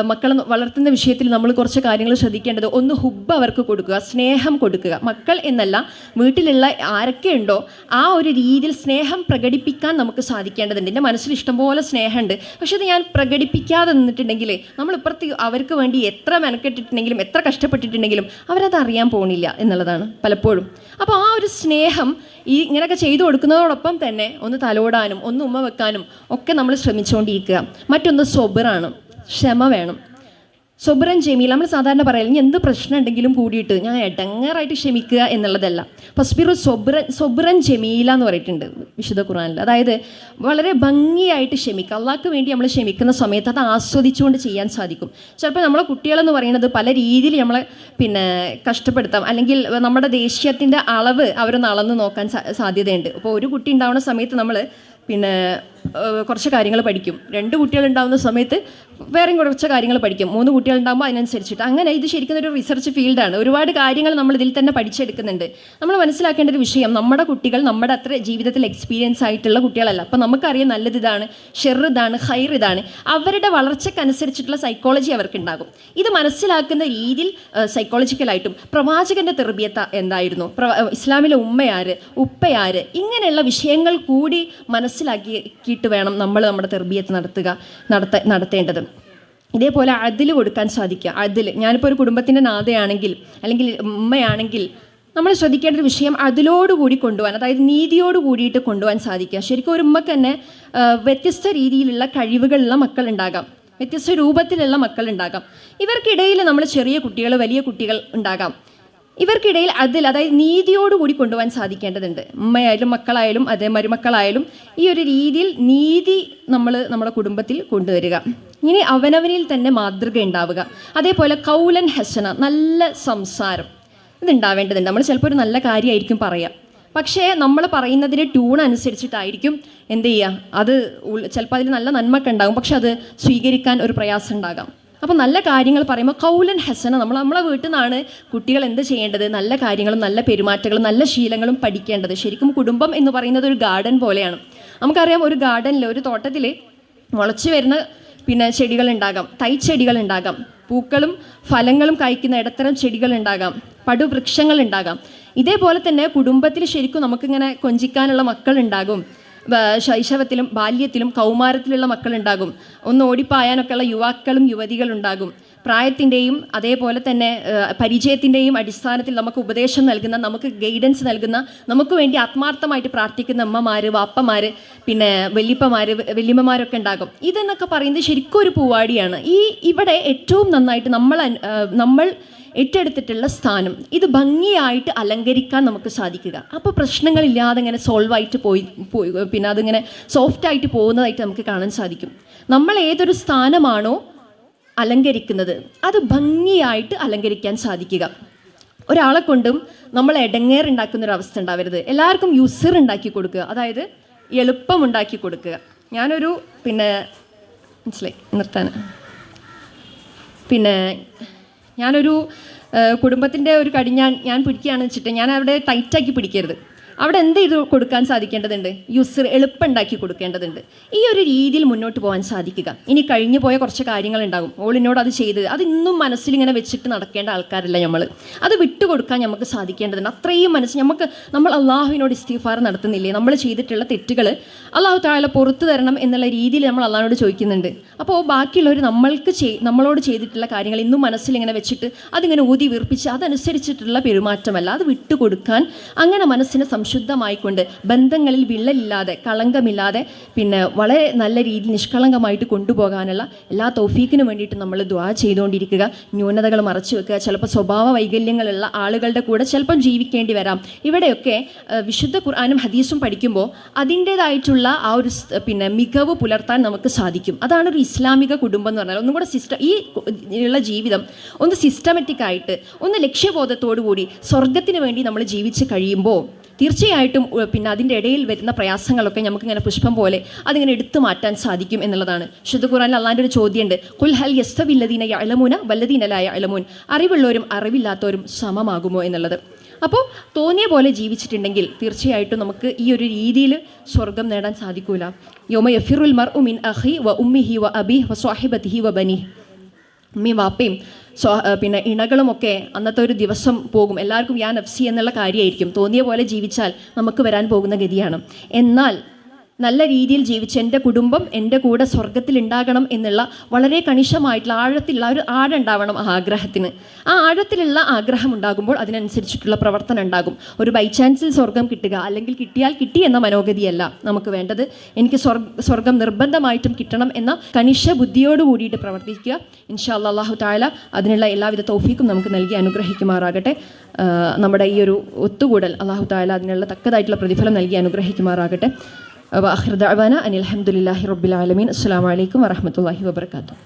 മക്കളെ വളർത്തുന്ന വിഷയത്തിൽ നമ്മൾ കുറച്ച് കാര്യങ്ങൾ ശ്രദ്ധിക്കേണ്ടത്, ഒന്ന് ഹുബ്ബ് അവർക്ക് കൊടുക്കുക, സ്നേഹം കൊടുക്കുക. മക്കൾ എന്നല്ല, വീട്ടിലുള്ള ആരൊക്കെ ഉണ്ടോ ആ ഒരു രീതിയിൽ സ്നേഹം പ്രകടിപ്പിക്കാൻ നമുക്ക് സാധിക്കേണ്ടതുണ്ട്. എൻ്റെ മനസ്സിൽ ഇഷ്ടംപോലെ സ്നേഹമുണ്ട്, പക്ഷെ അത് ഞാൻ പ്രകടിപ്പിക്കാതെ നിന്നിട്ടുണ്ടെങ്കിൽ നമ്മളിപ്പുറത്ത് അവർക്ക് വേണ്ടി എത്ര മെനക്കെട്ടിട്ടുണ്ടെങ്കിലും എത്ര കഷ്ടപ്പെട്ടിട്ടുണ്ടെങ്കിലും അവരത് അറിയാൻ പോകുന്നില്ല എന്നുള്ളതാണ് പലപ്പോഴും. അപ്പോൾ ആ ഒരു സ്നേഹം ഇങ്ങനെയൊക്കെ ചെയ്തു കൊടുക്കുന്നതോടൊപ്പം തന്നെ ഒന്ന് തലോടാനും ഒന്ന് ഉമ്മ വെക്കാനും ഒക്കെ നമ്മൾ ശ്രമിച്ചുകൊണ്ടിരിക്കുക. മറ്റൊന്ന് സൊബറാണ്, ക്ഷമ വേണം. സൊബറൻ ജമീൽ, നമ്മൾ സാധാരണ പറയൽ എന്ത് പ്രശ്നം ഉണ്ടെങ്കിലും കൂടിയിട്ട് ഞാൻ എടങ്ങേറായിട്ട് ക്ഷമിക്കുക എന്നുള്ളതല്ല. ഫസ്ബിറു സൊബറൻ ജമീല എന്ന് പറഞ്ഞിട്ടുണ്ട് വിശുദ്ധ ഖുർആനിൽ. അതായത് വളരെ ഭംഗിയായിട്ട് ക്ഷമിക്കുക. അള്ളാഹ്ക്ക് വേണ്ടി നമ്മൾ ക്ഷമിക്കുന്ന സമയത്ത് അത് ആസ്വദിച്ചുകൊണ്ട് ചെയ്യാൻ സാധിക്കും. ചിലപ്പോൾ നമ്മളെ കുട്ടികളെന്ന് പറയുന്നത് പല രീതിയിൽ നമ്മളെ കഷ്ടപ്പെടുത്താം, അല്ലെങ്കിൽ നമ്മുടെ ദേഷ്യത്തിൻ്റെ അളവ് അവരൊന്ന് അളന്ന് നോക്കാൻ സാധ്യതയുണ്ട്. അപ്പോൾ ഒരു കുട്ടി ഉണ്ടാവുന്ന സമയത്ത് നമ്മൾ കുറച്ച് കാര്യങ്ങൾ പഠിക്കും, 2 കുട്ടികളുണ്ടാകുന്ന സമയത്ത് വേറെയും കുറച്ച് കാര്യങ്ങൾ പഠിക്കും, 3 കുട്ടികളുണ്ടാകുമ്പോൾ അതിനനുസരിച്ചിട്ട്. അങ്ങനെ ഇത് ശരിക്കും ഒരു റിസർച്ച് ഫീൽഡാണ്. ഒരുപാട് കാര്യങ്ങൾ നമ്മൾ ഇതിൽ തന്നെ പഠിച്ചെടുക്കുന്നുണ്ട്. നമ്മൾ മനസ്സിലാക്കേണ്ട ഒരു വിഷയം, നമ്മുടെ കുട്ടികൾ നമ്മുടെ അത്ര ജീവിതത്തിൽ എക്സ്പീരിയൻസ് ആയിട്ടുള്ള കുട്ടികളല്ല. അപ്പം നമുക്കറിയാം നല്ലത് ഇതാണ്, ഷെർ ഇതാണ്, ഹൈർ ഇതാണ്. അവരുടെ വളർച്ചക്കനുസരിച്ചിട്ടുള്ള സൈക്കോളജി അവർക്കുണ്ടാകും. ഇത് മനസ്സിലാക്കുന്ന രീതിയിൽ സൈക്കോളജിക്കലായിട്ടും പ്രവാചകൻ്റെ തെർബിയത്ത് എന്തായിരുന്നു, ഇസ്ലാമിലെ ഉമ്മയാര് ഉപ്പയാര്, ഇങ്ങനെയുള്ള വിഷയങ്ങൾ കൂടി മനസ്സിലാക്കിയിട്ട് വേണം നമ്മൾ നമ്മുടെ തെർബിയത്ത് നടത്തേണ്ടത്. ഇതേപോലെ അതിൽ കൊടുക്കാൻ സാധിക്കുക. അതിൽ ഞാനിപ്പോൾ ഒരു കുടുംബത്തിൻ്റെ നാഥയാണെങ്കിൽ അല്ലെങ്കിൽ ഉമ്മയാണെങ്കിൽ നമ്മൾ ശ്രദ്ധിക്കേണ്ട ഒരു വിഷയം അതിലോടുകൂടി കൊണ്ടുപോകാൻ, അതായത് നീതിയോട് കൂടിയിട്ട് കൊണ്ടുപോകാൻ സാധിക്കുക. ശരിക്കും ഒരു ഉമ്മക്ക് തന്നെ വ്യത്യസ്ത രീതിയിലുള്ള കഴിവുകളുള്ള മക്കളുണ്ടാകാം, വ്യത്യസ്ത രൂപത്തിലുള്ള മക്കളുണ്ടാകാം. ഇവർക്കിടയിൽ നമ്മൾ ചെറിയ കുട്ടികൾ, വലിയ കുട്ടികൾ ഉണ്ടാകാം. ഇവർക്കിടയിൽ അതായത് നീതിയോടുകൂടി കൊണ്ടുപോകാൻ സാധിക്കേണ്ടതുണ്ട്. ഉമ്മയായാലും മക്കളായാലും അതേ മരുമക്കളായാലും ഈ ഒരു രീതിയിൽ നീതി നമ്മുടെ കുടുംബത്തിൽ കൊണ്ടുവരിക. ഇനി അവനവനിൽ തന്നെ മാതൃക ഉണ്ടാവുക. അതേപോലെ കൗലൻ ഹസന, നല്ല സംസാരം ഇതുണ്ടാവേണ്ടതുണ്ട്. നമ്മൾ ചിലപ്പോൾ ഒരു നല്ല കാര്യമായിരിക്കും പറയാം, പക്ഷേ നമ്മൾ പറയുന്നതിന് ട്യൂൺ അനുസരിച്ചിട്ടായിരിക്കും എന്ത് ചെയ്യുക, അത് ചിലപ്പോൾ അതിൽ നല്ല നന്മയൊക്കെ ഉണ്ടാകും, പക്ഷെ അത് സ്വീകരിക്കാൻ ഒരു പ്രയാസം ഉണ്ടാകാം. അപ്പോൾ നല്ല കാര്യങ്ങൾ പറയുമ്പോൾ കൗലൻ ഹസന, നമ്മളെ വീട്ടിൽ നിന്നാണ് കുട്ടികൾ എന്ത് ചെയ്യേണ്ടത്, നല്ല കാര്യങ്ങളും നല്ല പെരുമാറ്റങ്ങളും നല്ല ശീലങ്ങളും പഠിക്കേണ്ടത്. ശരിക്കും കുടുംബം എന്ന് പറയുന്നത് ഒരു ഗാർഡൻ പോലെയാണ്. നമുക്കറിയാം, ഒരു ഗാർഡനിൽ, ഒരു തോട്ടത്തിൽ മുളച്ച് വരുന്ന ചെടികളുണ്ടാകാം, തൈച്ചെടികളുണ്ടാകാം, പൂക്കളും ഫലങ്ങളും കായ്ക്കുന്ന ഇടത്തരം ചെടികളുണ്ടാകാം, പടുവൃക്ഷങ്ങളുണ്ടാകാം. ഇതേപോലെ തന്നെ കുടുംബത്തിൽ ശരിക്കും നമുക്കിങ്ങനെ കൊഞ്ചിക്കാനുള്ള മക്കളുണ്ടാകും. ശൈശവത്തിലും ബാല്യത്തിലും കൗമാരത്തിലുള്ള മക്കളുണ്ടാകും. ഒന്ന് ഓടിപ്പായാനൊക്കെയുള്ള യുവാക്കളും യുവതികളുണ്ടാകും. പ്രായത്തിൻ്റെയും അതേപോലെ തന്നെ പരിചയത്തിൻ്റെയും അടിസ്ഥാനത്തിൽ നമുക്ക് ഉപദേശം നൽകുന്ന, നമുക്ക് ഗൈഡൻസ് നൽകുന്ന, നമുക്ക് വേണ്ടി ആത്മാർത്ഥമായിട്ട് പ്രാർത്ഥിക്കുന്ന അമ്മമാർ, വാപ്പമാർ, വല്യമ്മമാരൊക്കെ ഉണ്ടാകും. ഇതെന്നൊക്കെ പറയുന്നത് ശരിക്കും ഒരു പൂവാടിയാണ്. ഇവിടെ ഏറ്റവും നന്നായിട്ട് നമ്മൾ ഏറ്റെടുത്തിട്ടുള്ള സ്ഥാനം, ഇത് ഭംഗിയായിട്ട് അലങ്കരിക്കാൻ നമുക്ക് സാധിക്കുക. അപ്പോൾ പ്രശ്നങ്ങളില്ലാതെ ഇങ്ങനെ സോൾവായിട്ട് പോയി അതിങ്ങനെ സോഫ്റ്റായിട്ട് പോകുന്നതായിട്ട് നമുക്ക് കാണാൻ സാധിക്കും. നമ്മൾ ഏതൊരു സ്ഥാനമാണോ അലങ്കരിക്കുന്നത് അത് ഭംഗിയായിട്ട് അലങ്കരിക്കാൻ സാധിക്കുക. ഒരാളെ കൊണ്ടും നമ്മൾ ഇടങ്ങേറുണ്ടാക്കുന്നൊരവസ്ഥ ഉണ്ടാവരുത്. എല്ലാവർക്കും യുസർ ഉണ്ടാക്കി കൊടുക്കുക, അതായത് എളുപ്പമുണ്ടാക്കി കൊടുക്കുക. ഞാനൊരു മനസ്സിലായി നിർത്താൻ ഞാനൊരു കുടുംബത്തിൻ്റെ ഒരു കടി ഞാൻ പിടിക്കുകയാണെന്ന് വെച്ചിട്ട് ഞാൻ അവിടെ ടൈറ്റാക്കി പിടിക്കരുത്. അവിടെ എന്ത് ചെയ്ത് കൊടുക്കാൻ സാധിക്കേണ്ടതുണ്ട്? യുസ്ർ, എളുപ്പം ഉണ്ടാക്കി കൊടുക്കേണ്ടതുണ്ട്. ഈ ഒരു രീതിയിൽ മുന്നോട്ട് പോകാൻ സാധിക്കുക. ഇനി കഴിഞ്ഞു പോയ കുറച്ച് കാര്യങ്ങളുണ്ടാകും, ഓളിനോട് അത് ചെയ്ത്, അത് ഇന്നും മനസ്സിലിങ്ങനെ വെച്ചിട്ട് നടക്കേണ്ട ആൾക്കാരല്ല നമ്മൾ. അത് വിട്ടുകൊടുക്കാൻ നമുക്ക് സാധിക്കേണ്ടതുണ്ട്. അത്രയും നമ്മൾ അള്ളാഹുവിനോട് ഇസ്തിഗ്ഫാർ നടത്തുന്നില്ലേ? നമ്മൾ ചെയ്തിട്ടുള്ള തെറ്റുകൾ അള്ളാഹു തആല പുറത്തു തരണം എന്നുള്ള രീതിയിൽ നമ്മൾ അള്ളാഹിനോട് ചോദിക്കുന്നുണ്ട്. അപ്പോൾ ബാക്കിയുള്ളവർ നമ്മളോട് ചെയ്തിട്ടുള്ള കാര്യങ്ങൾ ഇന്നും മനസ്സിലിങ്ങനെ വെച്ചിട്ട് അതിങ്ങനെ ഊതി വീർപ്പിച്ച് അതനുസരിച്ചിട്ടുള്ള പെരുമാറ്റമല്ല, അത് വിട്ടുകൊടുക്കാൻ, അങ്ങനെ മനസ്സിനെ സംശുദ്ധമായിക്കൊണ്ട് ബന്ധങ്ങളിൽ വിള്ളലില്ലാതെ കളങ്കമില്ലാതെ പിന്നെ വളരെ നല്ല രീതിയിൽ നിഷ്കളങ്കമായിട്ട് കൊണ്ടുപോകാനുള്ള എല്ലാ തൗഫീക്കിനും വേണ്ടിയിട്ട് നമ്മൾ ദുആ ചെയ്തുകൊണ്ടിരിക്കുക. ന്യൂനതകൾ മറച്ചു വെക്കുക. ചിലപ്പോൾ സ്വഭാവ വൈകല്യങ്ങളുള്ള ആളുകളുടെ കൂടെ ചിലപ്പം ജീവിക്കേണ്ടി വരാം. ഇവിടെയൊക്കെ വിശുദ്ധ ഖുർആനും ഹദീസും പഠിക്കുമ്പോൾ അതിൻ്റേതായിട്ടുള്ള ആ ഒരു മികവ് പുലർത്താൻ നമുക്ക് സാധിക്കും. അതാണ് ഒരു ഇസ്ലാമിക കുടുംബം എന്ന് പറഞ്ഞാൽ. ഒന്നും കൂടെ ഈ ഉള്ള ജീവിതം ഒന്ന് സിസ്റ്റമാറ്റിക് ആയിട്ട്, ഒന്ന് ലക്ഷ്യബോധത്തോടു കൂടി സ്വർഗത്തിന് വേണ്ടി നമ്മൾ ജീവിച്ച് കഴിയുമ്പോൾ തീർച്ചയായിട്ടും അതിൻ്റെ ഇടയിൽ വരുന്ന പ്രയാസങ്ങളൊക്കെ നമുക്കിങ്ങനെ പുഷ്പം പോലെ അതിങ്ങനെ എടുത്തു മാറ്റാൻ സാധിക്കും എന്നുള്ളതാണ്. ശുദ്ധ ഖുർആനിൽ അള്ളാഹിൻ്റെ ഒരു ചോദ്യമുണ്ട്, ഖുൽ ഹൽ യസ്തവില്ലദീന യഅലമൂന വല്ലദീന ലാ യഅലമൂൻ, അറിവുള്ളവരും അറിവില്ലാത്തവരും സമമാകുമോ എന്നുള്ളത്. അപ്പോൾ തോന്നിയ പോലെ ജീവിച്ചിട്ടുണ്ടെങ്കിൽ തീർച്ചയായിട്ടും നമുക്ക് ഈ ഒരു രീതിയിൽ സ്വർഗം നേടാൻ സാധിക്കൂല. യൗമ യഫിറുൽ മർഉ മിൻ അഖി വ ഉമ്മിഹി വ അബിഹി വ സ്വഹിബതിഹി വ ബനിഹി. ഉമ്മയും വാപ്പയും ഇണകളുമൊക്കെ അന്നത്തെ ഒരു ദിവസം പോകും. എല്ലാവർക്കും യാ നഫ്സി എന്നുള്ള കാര്യമായിരിക്കും. തോന്നിയ പോലെ ജീവിച്ചാൽ നമുക്ക് വരാൻ പോകുന്ന ഗതിയാണ്. എന്നാൽ നല്ല രീതിയിൽ ജീവിച്ച് എൻ്റെ കുടുംബം എൻ്റെ കൂടെ സ്വർഗത്തിൽ ഉണ്ടാകണം എന്നുള്ള വളരെ കണിശമായിട്ടുള്ള ആഴത്തിലുള്ള ഒരു ആഴുണ്ടാവണം ആ ആഗ്രഹത്തിന്. ആ ആഴത്തിലുള്ള ആഗ്രഹം ഉണ്ടാകുമ്പോൾ അതിനനുസരിച്ചിട്ടുള്ള പ്രവർത്തനം ഉണ്ടാകും. ഒരു ബൈ ചാൻസിൽ സ്വർഗം കിട്ടുക, അല്ലെങ്കിൽ കിട്ടിയാൽ കിട്ടി എന്ന മനോഗതിയല്ല നമുക്ക് വേണ്ടത്. എനിക്ക് സ്വർഗം നിർബന്ധമായിട്ടും കിട്ടണം എന്ന കണിശ ബുദ്ധിയോട് കൂടിയിട്ട് പ്രവർത്തിക്കുക. ഇൻഷാ അല്ലാഹ് അല്ലാഹു തആല അതിനുള്ള എല്ലാവിധ തൗഫീക്കും നമുക്ക് നൽകി അനുഗ്രഹിക്കുമാറാകട്ടെ. നമ്മുടെ ഈ ഒരു ഒത്തുകൂടൽ അല്ലാഹു തആല അതിനുള്ള തക്കതായിട്ടുള്ള പ്രതിഫലം നൽകി അനുഗ്രഹിക്കുമാറാകട്ടെ. വആഖിറു ദഅ്വാനാ അനിൽ ഹംദുലില്ലാഹി റബ്ബിൽ ആലമീൻ. അസ്സലാമു അലൈക്കും വറഹ്മത്തുള്ളാഹി വബറകാതുഹു.